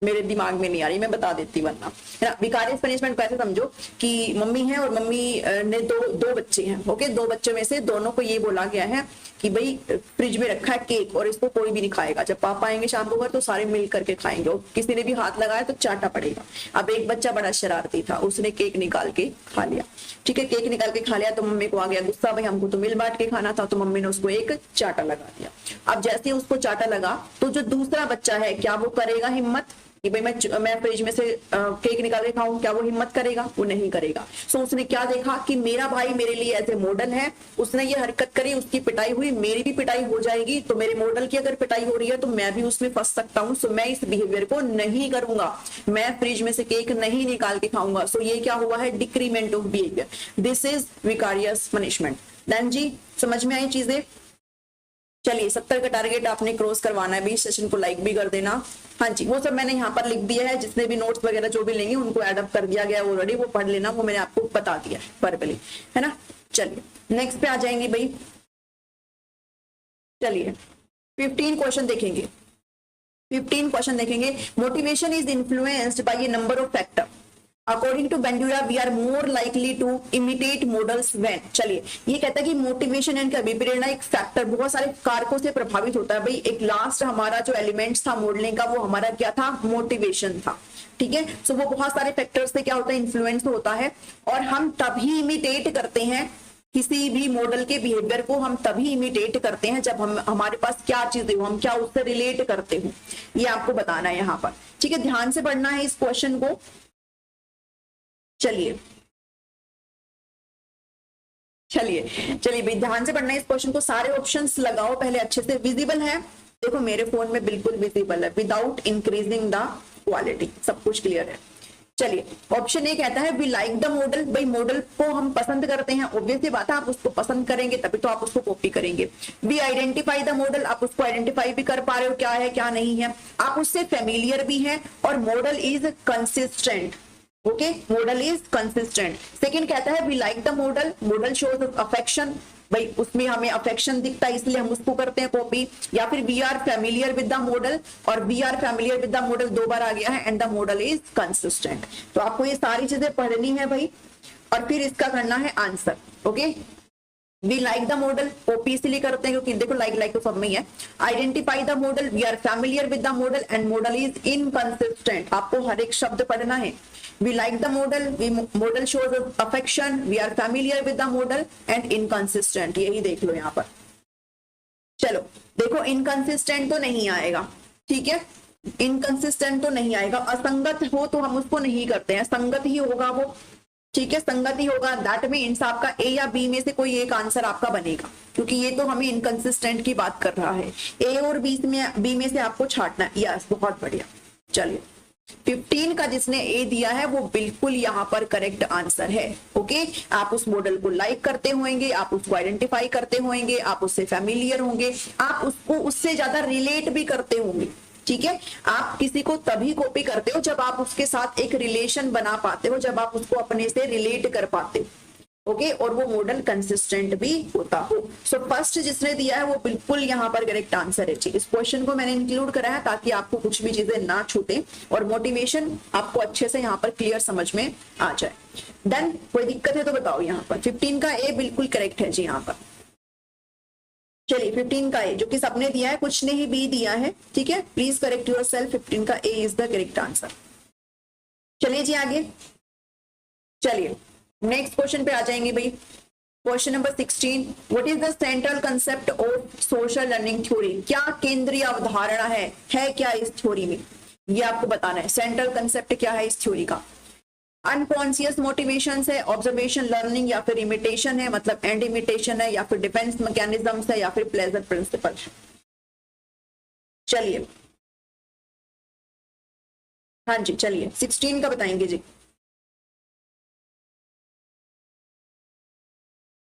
मेरे दिमाग में नहीं आ रही, मैं बता देती वरना, है ना। विकारियस पनिशमेंट को ऐसे समझो कि मम्मी है और मम्मी ने दो बच्चे हैं। ओके, 2 बच्चों में से दोनों को ये बोला गया है कि भाई फ्रिज में रखा है केक और इसको कोई भी नहीं खाएगा, जब पापा आएंगे शाम को घर तो सारे मिल करके खाएंगे, और किसी ने भी हाथ लगाया तो चाटा पड़ेगा। अब एक बच्चा बड़ा शरारती था, उसने केक निकाल के खा लिया। ठीक है, केक निकाल के खा लिया तो मम्मी को आ गया गुस्सा, भाई हमको तो मिल बांट के खाना था, तो मम्मी ने उसको एक चाटा लगा दिया। अब जैसे उसको चाटा लगा तो जो दूसरा बच्चा है क्या वो करेगा हिम्मत? कि भाई मैं फ्रिज में से केक निकाल के खाऊं, क्या वो हिम्मत करेगा? वो नहीं करेगा। सो उसने क्या देखा कि मेरा भाई मेरे लिए एज ए मॉडल है, उसने ये हरकत करी, उसकी पिटाई हुई, मेरी भी पिटाई हो जाएगी, तो मेरे मॉडल की अगर पिटाई हो रही है तो मैं भी उसमें फंस सकता हूँ। सो मैं इस बिहेवियर को नहीं करूंगा, मैं फ्रिज में से केक नहीं निकाल के खाऊंगा। सो ये क्या हुआ है? Decrement of behaviour, this is vicarious punishment. Then जी समझ में आई चीजें? चलिए 70 का टारगेट आपने क्रॉस करवाना है भी, सेशन को लाइक भी कर देना। हाँ जी, वो सब मैंने यहाँ पर लिख दिया है, जिसने भी नोट्स वगैरह जो भी लेंगे उनको एडअप कर दिया गया ऑलरेडी, वो पढ़ लेना, वो मैंने आपको बता दिया है वर्बली, है ना। चलिए नेक्स्ट पे आ जाएंगे भाई। चलिए 15 क्वेश्चन देखेंगे। 15 क्वेश्चन देखेंगे। Motivation is influenced by a number of factor. According to Bandura we are more likely to imitate models when. चलिए ये कहता है कि मोटिवेशन यानी अभिप्रेरणा एक फैक्टर बहुत सारे कारकों से प्रभावित होता है। भाई एक लास्ट हमारा जो एलिमेंट्स था मॉडलिंग का, वो हमारा क्या था? मोटिवेशन था। ठीक है, सो वो बहुत सारे फैक्टर्स से क्या होता है? इन्फ्लुएंस होता है। और हम तभी इमिटेट करते हैं किसी भी मॉडल के बिहेवियर को, हम तभी इमिटेट करते हैं जब हमारे पास क्या चीजें हो, हम क्या उससे रिलेट करते हो, ये आपको बताना है यहाँ पर। ठीक है, ध्यान से पढ़ना है इस क्वेश्चन को। चलिए चलिए भाई ध्यान से पढ़ना है इस क्वेश्चन को। सारे ऑप्शंस लगाओ पहले अच्छे से। विजिबल है? देखो मेरे फोन में बिल्कुल विजिबल है, विदाउट इंक्रीजिंग द क्वालिटी, सब कुछ क्लियर है। चलिए ऑप्शन ए कहता है वी लाइक द मॉडल। भाई मॉडल को हम पसंद करते हैं, ऑब्वियसली बात है, आप उसको पसंद करेंगे तभी तो आप उसको कॉपी करेंगे। वी आइडेंटिफाई द मॉडल, आप उसको आइडेंटिफाई भी कर पा रहे हो क्या है क्या नहीं है, आप उससे फेमिलियर भी हैं, और model is consistent. Okay, model is consistent. Second कहता है we like the model, model shows affection, भाई उसमें हमें अफेक्शन दिखता है इसलिए हम उसको करते हैं कॉपी। या फिर we are familiar with the model, और we are familiar with the model दो बार आ गया है, and the model is consistent. तो आपको ये सारी चीजें पढ़नी है भाई, और फिर इसका करना है answer. Okay, we like the model, copy इसलिए करते हैं क्योंकि देखो लाइक तो सब में ही है। Identify the model, we are familiar with the model, and model is inconsistent. आपको हर एक शब्द पढ़ना है। We like the model, model shows affection, we are familiar with the model, and inconsistent, यही देख लो यहाँ पर। चलो देखो इनकंसिस्टेंट तो नहीं आएगा, ठीक है, इनकंसिस्टेंट तो नहीं आएगा। असंगत हो तो हम उसको नहीं करते हैं, संगत ही होगा वो, ठीक है, संगत ही होगा। दैट मीन्स आपका ए या बी में से कोई एक आंसर आपका बनेगा, क्योंकि ये तो हमें इनकंसिस्टेंट की बात कर रहा है। ए और बी में से आपको छांटना है। यस, बहुत बढ़िया। चलिए 15 का जिसने ए दिया है वो बिल्कुल यहाँ पर करेक्ट आंसर है। ओके, आप उस मॉडल को लाइक करते होंगे, आप उसको आइडेंटिफाई करते होंगे, आप उससे फैमिलियर होंगे, आप उसको उससे ज्यादा रिलेट भी करते होंगे। ठीक है, आप किसी को तभी कॉपी करते हो जब आप उसके साथ एक रिलेशन बना पाते हो, जब आप उसको अपने से रिलेट कर पाते हो। ओके, और वो मॉडल कंसिस्टेंट भी होता हो। सो फर्स्ट जिसने दिया है वो बिल्कुल यहाँ पर करेक्ट आंसर है। इस क्वेश्चन को मैंने इंक्लूड करा है ताकि आपको कुछ भी चीजें ना छूटे और मोटिवेशन आपको अच्छे से यहाँ पर क्लियर समझ में आ जाए। देन कोई दिक्कत है तो बताओ। यहाँ पर 15 का ए बिल्कुल करेक्ट है जी यहाँ पर। चलिए 15 का ए, जो कि सबने दिया है, कुछ ने ही बी दिया है, ठीक है, प्लीज करेक्ट योर सेल्फ। 15 का ए इज द करेक्ट आंसर। चलिए जी आगे, चलिए नेक्स्ट क्वेश्चन पे आ जाएंगे भाई। Question number 16, what is the central concept of social learning theory. क्या केंद्रीय अवधारणा है क्या इस थ्योरी में, ये आपको बताना है। सेंट्रल कंसेप्ट क्या है इस थ्योरी का। अनकॉन्शियस मोटिवेशन है, ऑब्जर्वेशन लर्निंग, या फिर इमिटेशन है, मतलब एंड इमिटेशन है, या फिर डिफेंस मैकेनिज्म है, या फिर प्लेजर प्रिंसिपल। चलिए हाँ जी, चलिए 16 का बताएंगे जी।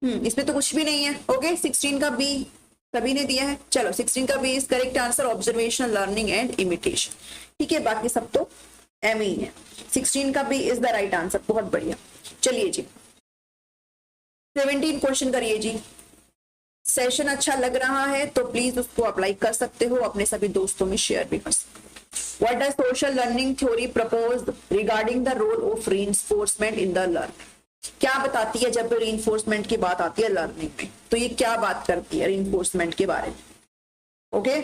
इसमें तो कुछ भी नहीं है। ओके, 16 का बी सभी ने दिया है। चलो 16 का B is correct answer, observation learning and imitation. ठीक है, बाकी सब तो एम ही है। 16 का B is the right answer, बहुत बढ़िया। चलिए जी 17 क्वेश्चन करिए जी। सेशन अच्छा लग रहा है तो प्लीज उसको आप लाइक कर सकते हो, अपने सभी दोस्तों में शेयर भी कर सकते हो। What does social learning theory propose regarding the role of reinforcement in the learning. क्या बताती है जब रीइंफोर्समेंट की बात आती है लर्निंग में, तो ये क्या बात करती है रीइंफोर्समेंट के बारे में। ओके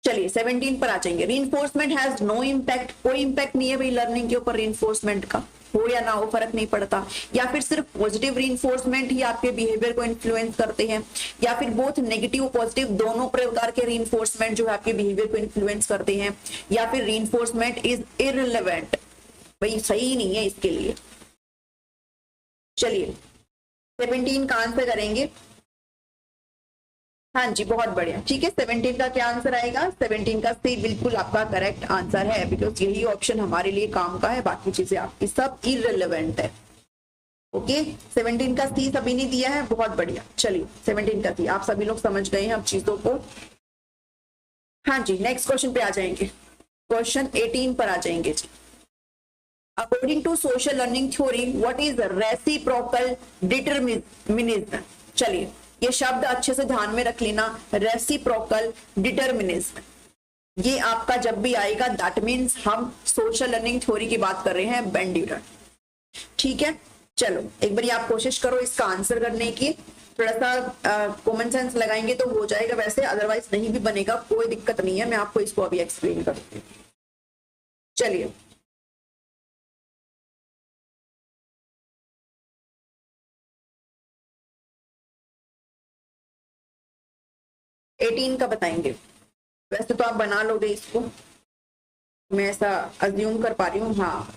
चलिए 17 पर आ जाएंगे। रीइंफोर्समेंट हैज नो इम्पैक्ट, कोई इम्पैक्ट नहीं है भाई लर्निंग के ऊपर रीइंफोर्समेंट का, हो या ना हो फर्क नहीं पड़ता। या फिर सिर्फ पॉजिटिव रीइंफोर्समेंट ही आपके बिहेवियर को इन्फ्लुएंस करते हैं, या फिर बोथ नेगेटिव पॉजिटिव दोनों प्रकार के रीइंफोर्समेंट जो है आपके बिहेवियर को इन्फ्लुएंस करते हैं, या फिर रीइंफोर्समेंट इज इररिलेवेंट, भाई सही नहीं है इसके लिए। चलिए 17 का आंसर करेंगे। हाँ जी बहुत बढ़िया, ठीक है। 17 का क्या आंसर आएगा? 17 का सी बिल्कुल आपका करेक्ट आंसर है, बिकॉज यही ऑप्शन हमारे लिए काम का है, बाकी चीजें आपकी सब इररिलेवेंट है। ओके 17 का सी सभी ने दिया है, बहुत बढ़िया। चलिए 17 का सी आप सभी लोग समझ गए हैं अब चीजों को। हाँ जी नेक्स्ट क्वेश्चन पे आ जाएंगे, क्वेश्चन 18 पर आ जाएंगे जी। According to social learning theory what is reciprocal determinism. चलिए ये शब्द अच्छे से ध्यान में रख लेना, रेसिप्रोकल डिटरमिनिज्म। ये आपका जब भी आएगा दैट मीन्स हम सोशल लर्निंग थ्योरी की बात कर रहे हैं, बेंड्यूरन, ठीक है। चलो एक बार आप कोशिश करो इसका आंसर करने की, थोड़ा सा कॉमन सेंस लगाएंगे तो हो जाएगा, वैसे अदरवाइज नहीं भी बनेगा, कोई दिक्कत नहीं है, मैं आपको इसको अभी एक्सप्लेन करती हूँ। चलिए एटीन का बताएंगे, वैसे तो आप बना लोगे इसको, मैं ऐसा अज्यूम कर पा रही हूँ। हाँ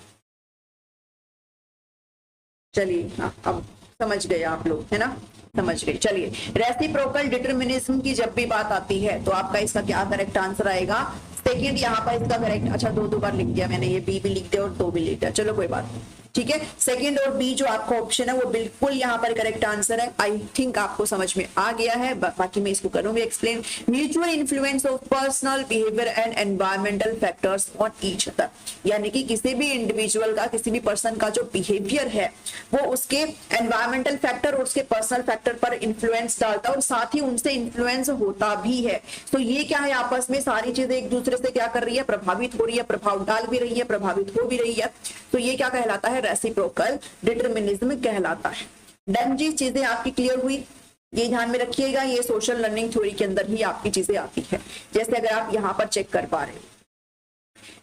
चलिए, हाँ अब समझ गए आप लोग, है ना, समझ गए। चलिए रेसिप्रोकल डिटरमिनिज्म की जब भी बात आती है तो आपका इसका क्या करेक्ट आंसर आएगा? सेकंड। यहाँ पर इसका करेक्ट, अच्छा दो बार लिख दिया मैंने, ये बी भी लिख दिया और दो भी लिख दिया, चलो कोई बात नहीं, ठीक है। सेकंड और बी जो आपका ऑप्शन है वो बिल्कुल यहाँ पर करेक्ट आंसर है। आई थिंक आपको समझ में आ गया है, बाकी मैं इसको करूंगी explain. Mutual influence of personal behaviour and environmental factors on each other, यानी कि किसी भी इंडिविजुअल का, किसी भी पर्सन का जो बिहेवियर है वो उसके एनवायरमेंटल फैक्टर और उसके पर्सनल फैक्टर पर इन्फ्लुएंस डालता है और साथ ही उनसे इन्फ्लुएंस होता भी है। तो ये क्या है, आपस में सारी चीजें एक दूसरे से क्या कर रही है, प्रभावित हो रही है, प्रभाव डाल भी रही है, प्रभावित हो भी रही है। तो ये क्या कहलाता है? रेसिप्रोकल डिटरमिनिज्म कहलाता है। डन जी, चीजें आपकी क्लियर हुई? ये ध्यान में रखिएगा, ये सोशल लर्निंग थ्योरी के अंदर ही आपकी चीजें आती है, जैसे अगर आप यहां पर चेक कर पा रहे हैं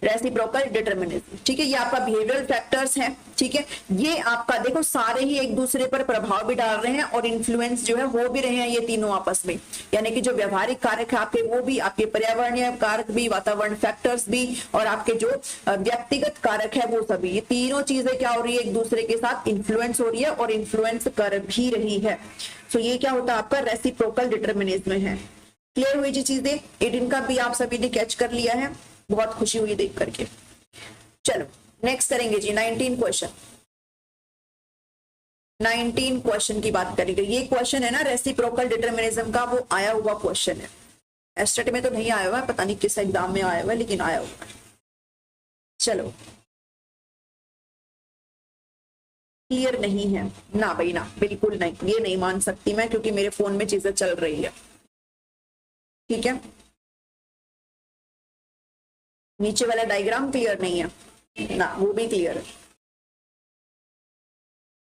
रेसिप्रोकल डिटरमिनिज्म, ठीक है। ये आपका बिहेवियरल फैक्टर्स हैं, ठीक है। ये आपका देखो सारे ही एक दूसरे पर प्रभाव भी डाल रहे हैं और इन्फ्लुएंस जो है हो भी रहे हैं ये तीनों आपस में, यानी कि जो व्यवहारिक कारक है आपके वो भी, आपके पर्यावरणीय कारक भी, वातावरण फैक्टर्स भी, और आपके जो व्यक्तिगत कारक है वो सभी, ये तीनों चीजें क्या हो रही है, एक दूसरे के साथ इन्फ्लुएंस हो रही है और इन्फ्लुएंस कर भी रही है। तो ये क्या होता है आपका रेसिप्रोकल डिटरमिनिज्म है। क्लियर हुई जी चीजें? 18 का भी आप सभी ने कैच कर लिया है, बहुत खुशी हुई देख करके। चलो नेक्स्ट करेंगे जी 19 क्वेश्चन। 19 क्वेश्चन की बात करेंगे। ये क्वेश्चन है ना रेसिप्रोकल डिटरमिनिज्म का, वो आया हुआ क्वेश्चन है, एस्टेट में तो नहीं आया हुआ है, पता नहीं किस एग्जाम में आया हुआ है, लेकिन आया हुआ है। चलो क्लियर नहीं है ना भाई ना, बिल्कुल नहीं, ये नहीं मान सकती मैं, क्योंकि मेरे फोन में चीजें चल रही है, ठीक है। नीचे वाला डायग्राम क्लियर नहीं है ना, वो भी क्लियर है।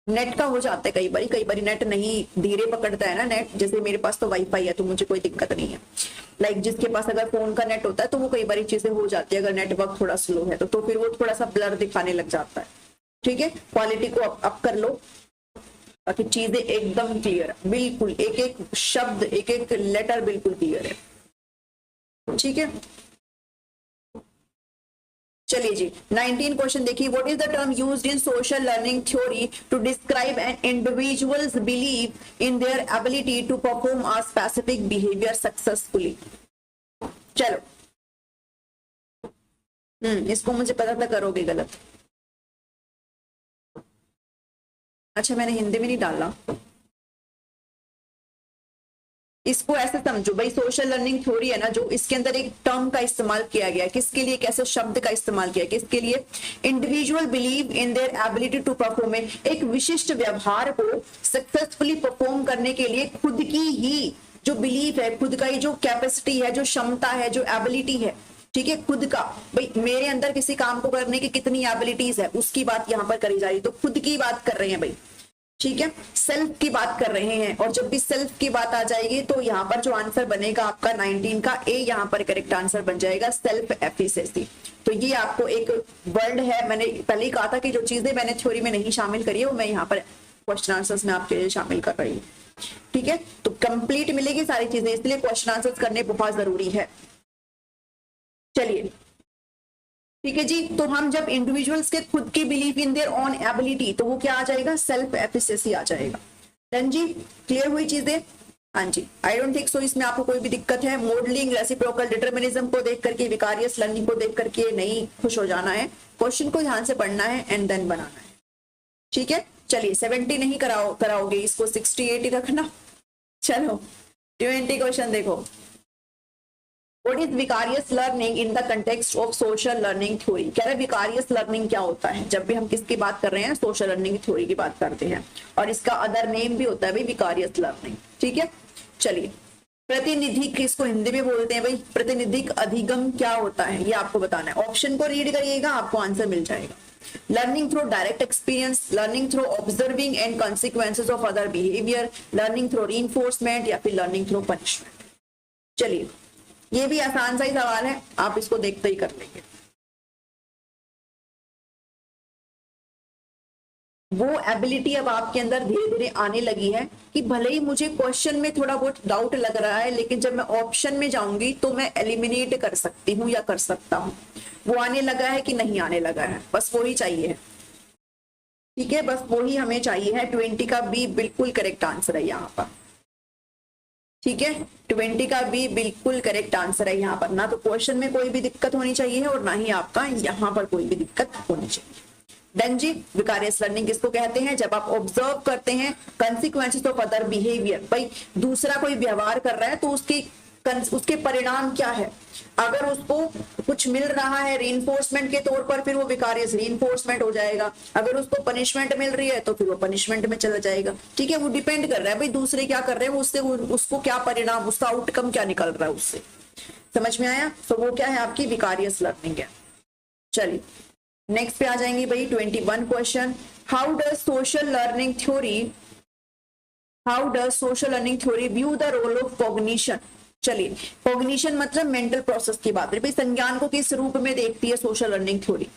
नेट का हो जाता है कई बार नेट नहीं धीरे पकड़ता है ना नेट, जैसे मेरे पास तो वाईफाई है तो मुझे कोई दिक्कत नहीं है। लाइक जिसके पास अगर फोन का नेट होता है तो वो कई बार चीजें हो जाती है, अगर नेटवर्क थोड़ा स्लो है तो फिर वो थोड़ा सा ब्लर दिखाने लग जाता है, ठीक है। क्वालिटी को अप कर लो, बाकी चीजें एकदम क्लियर है, बिल्कुल एक एक शब्द, एक एक लेटर बिल्कुल क्लियर है, ठीक है। चलिए जी 19 क्वेश्चन देखिए। What is the term used in social learning theory to describe an individuals believe in their ability to perform a specific behaviour successfully. चलो इसको मुझे पता था करोगे गलत। अच्छा मैंने हिंदी में नहीं डाला, इसको ऐसे समझो भाई, सोशल लर्निंग थ्योरी है ना जो, इसके अंदर एक टर्म का इस्तेमाल किया गया, किसके लिए, कैसे शब्द का इस्तेमाल किया, किसके लिए? Individual believe in their ability to perform, एक विशिष्ट व्यवहार को सक्सेसफुली परफॉर्म करने के लिए खुद की ही जो बिलीफ है, खुद का ही जो कैपेसिटी है, जो क्षमता है, जो एबिलिटी है, ठीक है, खुद का, भाई मेरे अंदर किसी काम को करने की कितनी एबिलिटीज है उसकी बात यहाँ पर करी जा रही है, तो खुद की बात कर रहे हैं भाई, ठीक है, सेल्फ की बात कर रहे हैं, और जब भी सेल्फ की बात आ जाएगी तो यहाँ पर जो आंसर बनेगा आपका 19 का ए यहाँ पर करेक्ट आंसर बन जाएगा, सेल्फ एफिशिएंसी। तो ये आपको एक वर्ड है, मैंने पहले ही कहा था कि जो चीजें मैंने थ्योरी में नहीं शामिल करी है वो मैं यहाँ पर क्वेश्चन आंसर्स में आपके लिए शामिल कर रही हूँ। ठीक है, तो कंप्लीट मिलेगी सारी चीजें, इसलिए क्वेश्चन आंसर्स करने बहुत जरूरी है। चलिए ठीक है जी, तो हम जब इंडिविजुअल्स के खुद की belief in their on ability, तो वो क्या आ जाएगा, सेल्फ एफिशिएंसी आ जाएगा। डन जी, क्लियर हुई चीजें? हाँ जी, आई डोंट थिंक सो इसमें आपको कोई भी दिक्कत है। मॉडलिंग, रेसिप्रोकल डिटरमिनिज्म को देख करके, विकारियस लर्निंग को देख करके नहीं खुश हो जाना है, क्वेश्चन को ध्यान से पढ़ना है एंड देन बनाना है। ठीक है, चलिए 70 नहीं कराओगे, इसको 68 ही रखना। चलो 20 क्वेश्चन देखो। What is vicarious learning in the context of social learning theory? कह रहे vicarious learning क्या होता है? जब भी हम किसकी बात कर रहे हैं, सोशल लर्निंग थ्योरी की बात करते हैं, और इसका अदर नेम भी होता है भाई vicarious learning। ठीक है, चलिए प्रतिनिधि किसको हिंदी में बोलते हैं भाई, प्रतिनिधिक अधिगम क्या होता है ये आपको बताना है। ऑप्शन को रीड करिएगा, आपको आंसर मिल जाएगा। Learning through direct experience, learning through observing and consequences of other behaviour, learning through reinforcement या फिर लर्निंग थ्रू पनिशमेंट। चलिए ये भी आसान सा ही सवाल है, आप इसको देखते ही कर लेंगे। वो एबिलिटी अब आपके अंदर धीरे धीरे आने लगी है कि भले ही मुझे क्वेश्चन में थोड़ा बहुत डाउट लग रहा है, लेकिन जब मैं ऑप्शन में जाऊंगी तो मैं एलिमिनेट कर सकती हूँ या कर सकता हूँ। वो आने लगा है कि नहीं आने लगा है, बस वही चाहिए है। ठीक है, बस वही हमें चाहिए है। 20 का बी बिल्कुल करेक्ट आंसर है यहाँ पर। ठीक है, 20 का भी बिल्कुल करेक्ट आंसर है यहाँ पर। ना तो क्वेश्चन में कोई भी दिक्कत होनी चाहिए और ना ही आपका यहाँ पर कोई भी दिक्कत होनी चाहिए। देन जी, विकारियस लर्निंग किसको कहते हैं? जब आप ऑब्जर्व करते हैं कंसिक्वेंसेस ऑफ अदर बिहेवियर, भाई दूसरा कोई व्यवहार कर रहा है तो उसके परिणाम क्या है। अगर उसको कुछ मिल रहा है रीइंफोर्समेंट के तौर पर, फिर वो विकारियस रीइंफोर्समेंट हो जाएगा। अगर उसको पनिशमेंट मिल रही है तो फिर वो पनिशमेंट में चला जाएगा। ठीक है, वो डिपेंड कर रहा है भाई दूसरे क्या कर रहे हैं, उससे उसको क्या परिणाम, उसका आउटकम क्या निकल रहा है उससे। समझ में आया? तो वो क्या है, आपकी विकारियस लर्निंग है। चलिए नेक्स्ट पे आ जाएंगे भाई 21 question. How does social learning theory view the role of cognition? चलिए, कॉग्निशन मतलब मेंटल प्रोसेस की बात है भाई, संज्ञान को किस रूप में देखती है सोशल लर्निंग थ्योरी।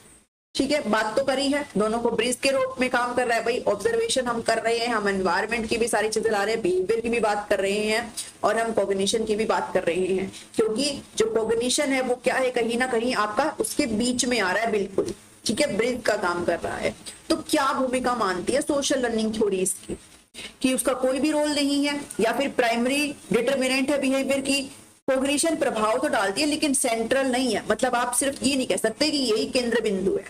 ठीक है, बात तो करी है, दोनों को ब्रिज के रूप में काम कर रहा है भाई। ऑब्जर्वेशन हम कर रहे हैं, हम एनवायरमेंट की भी सारी चीजें ला रहे हैं, बिहेवियर की भी बात कर रहे हैं, और हम कॉग्निशन की भी बात कर रहे हैं। क्योंकि जो कॉग्निशन है वो क्या है, कहीं ना कहीं आपका उसके बीच में आ रहा है बिल्कुल। ठीक है, ब्रिज का काम कर रहा है। तो क्या भूमिका मानती है सोशल लर्निंग थ्योरी इसकी, कि उसका कोई भी रोल नहीं है, या फिर प्राइमरी डिटरमिनेंट है बिहेवियर की। कॉग्निशन प्रभाव तो डालती है लेकिन सेंट्रल नहीं है, मतलब आप सिर्फ ये नहीं कह सकते कि यही केंद्र बिंदु है,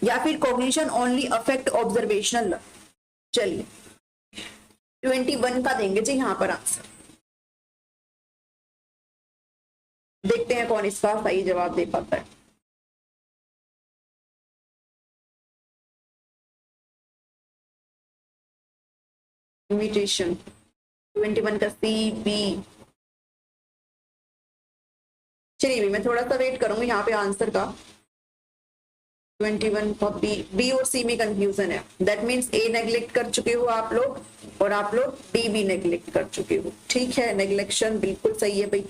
या फिर कॉग्निशन ओनली अफेक्ट ऑब्जर्वेशनल। चलिए 21 का देंगे जी यहाँ पर आंसर, देखते हैं कौन इसका सही जवाब दे पाता है। इमिटेशन 21 का सी बी। चलिए भी मैं थोड़ा सा वेट करूंगी यहाँ पे आंसर का। 21 का बी और सी में कंफ्यूजन है, दैट मीन्स ए नेग्लेक्ट कर चुके हो आप लोग, और आप लोग डी भी नेग्लेक्ट कर चुके हो। ठीक है, नेग्लेक्शन बिल्कुल सही है भाई।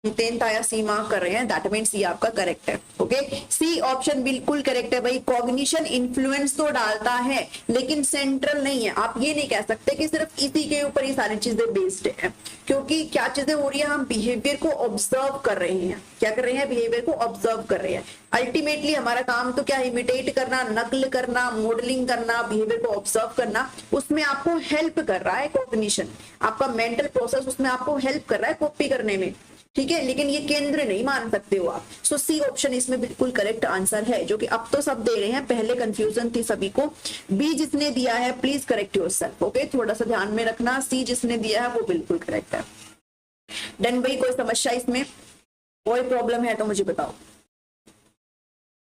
हितेन ताया सी मार्क कर रहे हैं, दैट मीन्स सी आपका करेक्ट है। ओके, सी ऑप्शन बिल्कुल करेक्ट है भाई। कॉग्निशन इन्फ्लुएंस तो डालता है लेकिन सेंट्रल नहीं है। आप ये नहीं कह सकते कि सिर्फ इसी के ऊपर ये सारी चीजें बेस्ड है, क्योंकि क्या चीजें हो रही है, हम बिहेवियर को ऑब्जर्व कर रहे हैं। क्या कर रहे हैं, बिहेवियर को ऑब्जर्व कर रहे हैं। अल्टीमेटली हमारा काम तो क्या, इमिटेट करना, नकल करना, मॉडलिंग करना, बिहेवियर को ऑब्जर्व करना। उसमें आपको हेल्प कर रहा है कॉग्निशन, आपका मेंटल प्रोसेस उसमें आपको हेल्प कर रहा है कॉपी करने में। ठीक है, लेकिन ये केंद्र नहीं मान सकते हो आप। सो सी ऑप्शन इसमें बिल्कुल करेक्ट आंसर है, जो कि अब तो सब दे रहे हैं, पहले कंफ्यूजन थी सभी को। बी जिसने दिया है प्लीज करेक्ट योरसेल्फ। ओके, थोड़ा सा ध्यान में रखना, सी जिसने दिया है वो बिल्कुल करेक्ट है। डन भाई, कोई समस्या इसमें, कोई प्रॉब्लम है तो मुझे बताओ।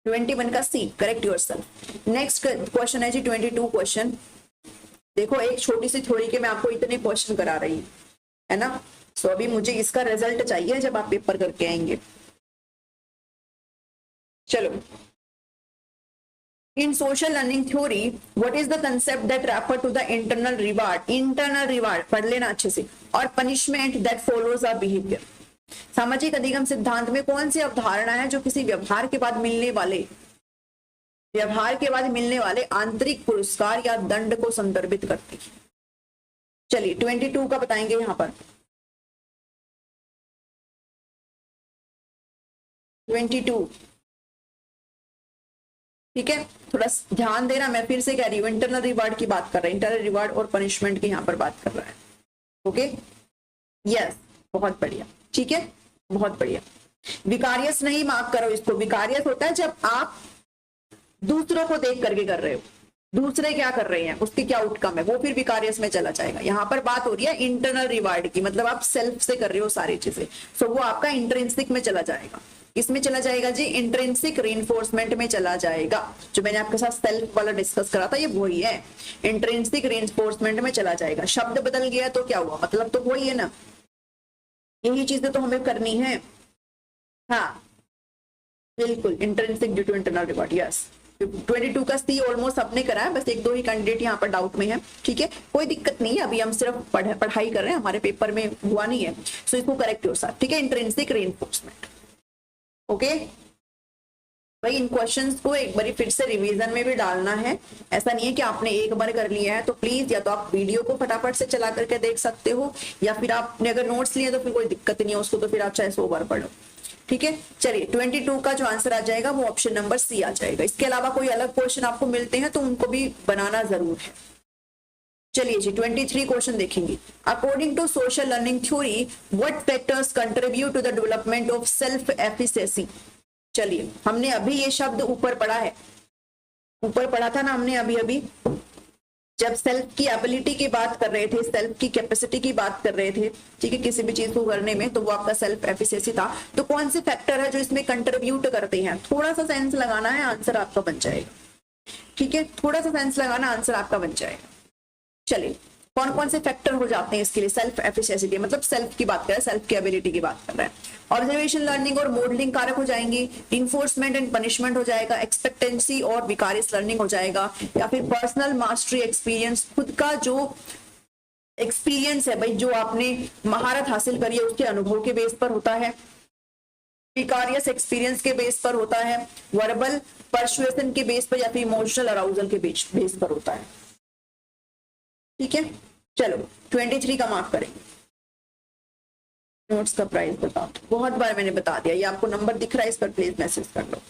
21 का C correct yourself. Next question है जी 22 क्वेश्चन। देखो एक छोटी सी थ्योरी के मैं आपको इतने क्वेश्चन करा रही हूँ, है ना। सो अभी मुझे इसका रिजल्ट चाहिए जब आप पेपर करके आएंगे। चलो In social learning theory, what is the concept that refer to the internal reward? Internal reward पढ़ लेना अच्छे से, और punishment that follows a behavior. सामाजिक अधिगम सिद्धांत में कौन सी अवधारणा है जो किसी व्यवहार के बाद मिलने वाले आंतरिक पुरस्कार या दंड को संदर्भित करती है? चलिए 22 का बताएंगे यहां पर। 22, ठीक है, थोड़ा ध्यान देना, मैं फिर से कह रही हूँ इंटरनल रिवार्ड की बात कर रहे हैं, इंटरनल रिवार्ड और पनिशमेंट की यहाँ पर बात कर रहा है। ओके, यस, बहुत बढ़िया, ठीक है, बहुत बढ़िया। विकारियस नहीं, मार्क करो इसको। विकारियस होता है जब आप दूसरों को देख करके कर रहे हो, दूसरे क्या कर रहे हैं, उसकी क्या आउटकम है, वो फिर विकारियस में चला जाएगा। यहाँ पर बात हो रही है इंटरनल रिवार्ड की, मतलब आप सेल्फ से कर रहे हो सारी चीजें, सो वो आपका इंट्रिंसिक में चला जाएगा। इसमें चला जाएगा जी, इंट्रिंसिक रीइंफोर्समेंट में चला जाएगा। जो मैंने आपके साथ सेल्फ वाला डिस्कस करा था, ये वही है, इंट्रिंसिक रीइंफोर्समेंट में चला जाएगा। शब्द बदल गया तो क्या हुआ, मतलब तो वही है ना, यही चीजें तो हमें करनी है। हाँ बिल्कुल, intrinsic due to internal reward, yes. 22 का सी ऑलमोस्ट सबने करा है, बस एक दो ही कैंडिडेट यहाँ पर डाउट में है, ठीक है, कोई दिक्कत नहीं है, अभी हम सिर्फ पढ़ाई कर रहे हैं, हमारे पेपर में हुआ नहीं है, सो इसको करेक्ट योर साथ, ठीक है, इंट्रिंसिक रीइंफोर्समेंट। ओके भाई, इन क्वेश्चंस को एक बार फिर से रिवीजन में भी डालना है, ऐसा नहीं है कि आपने एक बार कर लिया है, तो प्लीज या तो आप वीडियो को फटाफट से चला करके देख सकते हो, या फिर आपने अगर नोट्स लिए तो फिर कोई दिक्कत नहीं है उसको, तो फिर आप चाहे 100 बार पढ़ो, ठीक है। चलिए 22 का जो आंसर आ जाएगा वो ऑप्शन नंबर सी आ जाएगा। इसके अलावा कोई अलग क्वेश्चन आपको मिलते हैं तो उनको भी बनाना जरूर है। चलिए जी 23 क्वेश्चन देखेंगे। According to social learning theory, what factors contribute to the development of self efficiency? चलिए, हमने अभी ये शब्द ऊपर पढ़ा है, ऊपर पढ़ा था ना हमने अभी जब सेल्फ की एबिलिटी की बात कर रहे थे, सेल्फ की कैपेसिटी की बात कर रहे थे, ठीक है, किसी भी चीज को करने में, तो वो आपका सेल्फ एफिशिएंसी था। तो कौन से फैक्टर है जो इसमें कंट्रीब्यूट करते हैं? थोड़ा सा सेंस लगाना है, आंसर आपका बन जाएगा, ठीक है, थोड़ा सा सेंस लगाना, आंसर आपका बन जाएगा। चलिए, कौन कौन से फैक्टर हो जाते हैं इसके लिए सेल्फ एफिशिएंसी के, मतलब सेल्फ की बात कर रहे हैं, सेल्फ की एबिलिटी की बात कर रहे हैं। ऑब्जर्वेशन, लर्निंग और मॉडलिंग कारक हो जाएंगे, इन्फोर्समेंट एंड पनिशमेंट हो जाएगा, एक्सपेक्टेंसी और विकारियस लर्निंग हो जाएगा, या फिर पर्सनल मास्टरी एक्सपीरियंस, खुद का जो एक्सपीरियंस है भाई, जो आपने महारत हासिल करी है उसके अनुभव के बेस पर होता है, विकारियस एक्सपीरियंस के बेस पर होता है, वर्बल परसुएशन के बेस पर, या फिर इमोशनल अराउजल के बेस पर होता है, ठीक है। चलो 23 का मार्क करेंगे। नोट्स का प्राइस बताओ, बहुत बार मैंने बता दिया, ये आपको नंबर दिख रहा है, इस पर प्लीज मैसेज कर लो।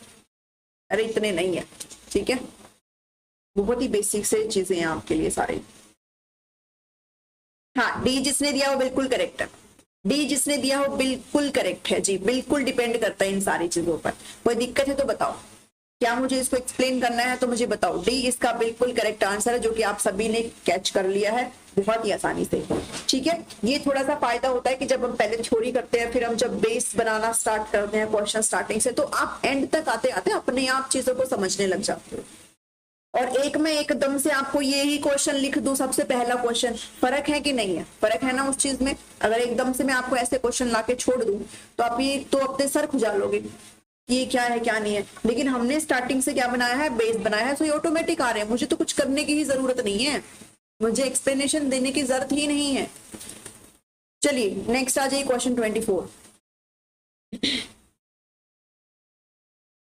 अरे इतने नहीं है, ठीक है, बहुत ही बेसिक से चीजें हैं आपके लिए सारे। हाँ, डी जिसने दिया वो बिल्कुल करेक्ट है, डी जिसने दिया वो बिल्कुल करेक्ट है जी, बिल्कुल डिपेंड करता है इन सारी चीजों पर। कोई दिक्कत है तो बताओ, क्या मुझे इसको एक्सप्लेन करना है तो मुझे बताओ। डी इसका बिल्कुल करेक्ट आंसर है, जो कि आप सभी ने कैच कर लिया है बहुत ही आसानी से, ठीक है। ये थोड़ा सा फायदा होता है कि जब हम पहले थ्योरी करते हैं, फिर हम जब बेस बनाना स्टार्ट करते हैं क्वेश्चन स्टार्टिंग से, तो आप एंड तक आते आते अपने आप चीजों को समझने लग जाते हो। और एक में एकदम से आपको ये ही क्वेश्चन लिख दूं, सबसे पहला क्वेश्चन, फर्क है कि नहीं है? फर्क है ना उस चीज में। अगर एकदम से मैं आपको ऐसे क्वेश्चन लाके छोड़ दूं तो आप ये तो अपने सर खुजा लोगे, ये क्या है क्या नहीं है। लेकिन हमने स्टार्टिंग से क्या बनाया है, बेस बनाया है, तो ये ऑटोमेटिक आ रहे हैं, मुझे तो कुछ करने की ही जरूरत नहीं है, मुझे एक्सप्लेनेशन देने की जरूरत ही नहीं है। चलिए नेक्स्ट आ जाइए क्वेश्चन 24।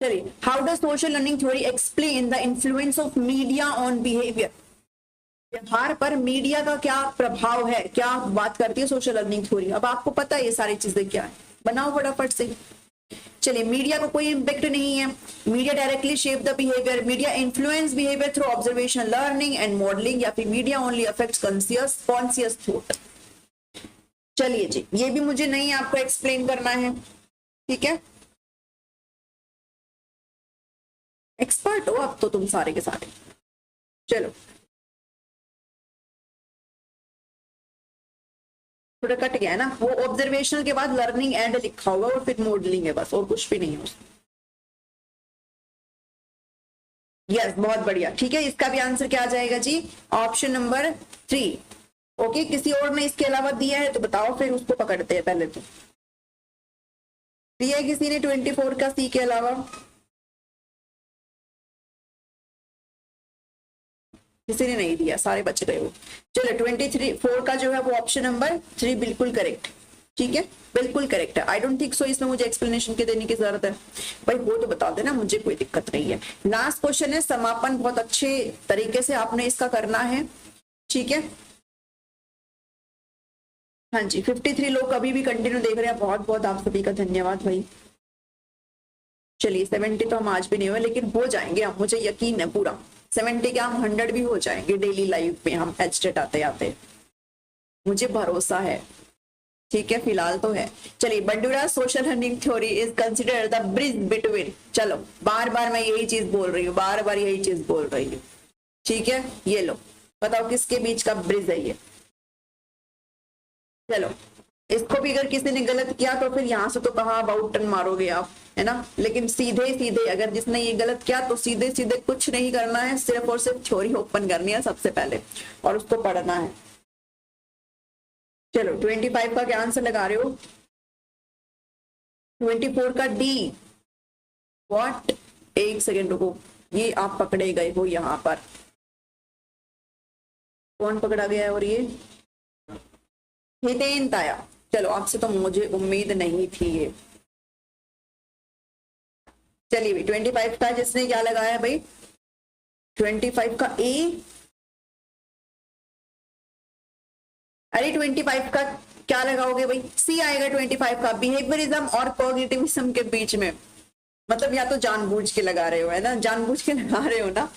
चलिए, how does social learning theory explain the influence of media on behaviour? व्यवहार पर मीडिया का क्या प्रभाव है, क्या बात करती है सोशल लर्निंग थ्योरी? अब आपको पता है ये सारी चीजें क्या है, बनाओ फटाफट से। चलिए, मीडिया को कोई इंपैक्ट नहीं है, media directly shape the behaviour, media influence behaviour through observation, learning and modelling, या फिर media only affects conscious thought. चलिए जी, ये भी मुझे नहीं आपको एक्सप्लेन करना है, ठीक है, एक्सपर्ट हो अब तो तुम सारे के सारे। चलो थोड़ा कट गया है ना, वो ऑब्जर्वेशनल के बाद लर्निंग एंड लिखा हुआ और फिर मॉडलिंग है, बस और कुछ भी नहीं है उसमें। यस, बहुत बढ़िया, ठीक है, इसका भी आंसर क्या आ जाएगा जी, ऑप्शन नंबर 3। ओके, किसी और ने इसके अलावा दिया है तो बताओ, फिर उसको पकड़ते हैं। पहले तो दिया है किसी ने 24 का सी के अलावा? किसी ने नहीं दिया, सारे बच गए हो। चलो 4 का जो है वो ऑप्शन नंबर 3 बिल्कुल करेक्ट, ठीक है, बिल्कुल करेक्ट है। आई डोंट थिंक सो इसमें मुझे एक्सप्लेनेशन के देने की जरूरत है भाई, वो तो बता देना, मुझे कोई दिक्कत नहीं है। लास्ट क्वेश्चन है समापन, बहुत अच्छे तरीके से आपने इसका करना है, ठीक है। हाँ जी 53 लोग अभी भी कंटिन्यू देख रहे हैं, बहुत बहुत आप सभी का धन्यवाद भाई। चलिए 70 तो हम आज भी नहीं हुए, लेकिन हो जाएंगे हम, मुझे यकीन है पूरा 70 क्या हम 100 भी हो जाएंगे डेली लाइफ में हम एचटेट आते आते, मुझे भरोसा है, ठीक है। फिलहाल तो है। चलिए Bandura social learning theory is considered the bridge between, चलो बार बार मैं यही चीज बोल रही हूँ, बार बार यही चीज बोल रही हूँ, ठीक है। ये लो बताओ किसके बीच का ब्रिज है ये। चलो इसको भी अगर किसी ने गलत किया तो फिर यहाँ से तो कहाँ अबाउट टर्न मारोगे आप, है ना। लेकिन सीधे सीधे अगर जिसने ये गलत किया तो सीधे सीधे कुछ नहीं करना है, सिर्फ और सिर्फ थ्योरी ओपन करनी है सबसे पहले और उसको पढ़ना है। चलो 25 का क्या आंसर लगा रहे हो? 24 का डी। व्हाट, एक सेकेंड रुको, ये आप पकड़े गए हो यहाँ पर, कौन पकड़ा गया है? और ये हितेन ताया, चलो आपसे तो मुझे उम्मीद नहीं थी ये। चलिए भाई 25 का जिसने क्या लगाया भाई, 25 का ए, अरे 25 का क्या लगाओगे भाई? सी आएगा 25 का, बिहेवियरिज्म और कॉग्निटिविज्म के बीच में, मतलब या तो जानबूझ के लगा रहे हो, है ना, जानबूझ के लगा रहे हो ना।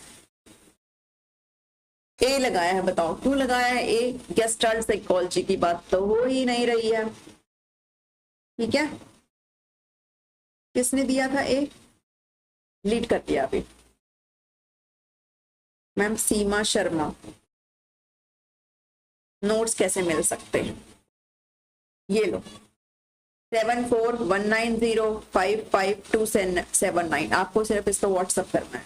ए लगाया है, बताओ क्यों लगाया है ए? गेस्टाल्ट साइकोलॉजी की बात तो हो ही नहीं रही है, ठीक है। किसने दिया था ए? लीड कर दिया अभी मैम सीमा शर्मा। नोट्स कैसे मिल सकते हैं? ये लो 7419055279, आपको सिर्फ इसको व्हाट्सअप करना है।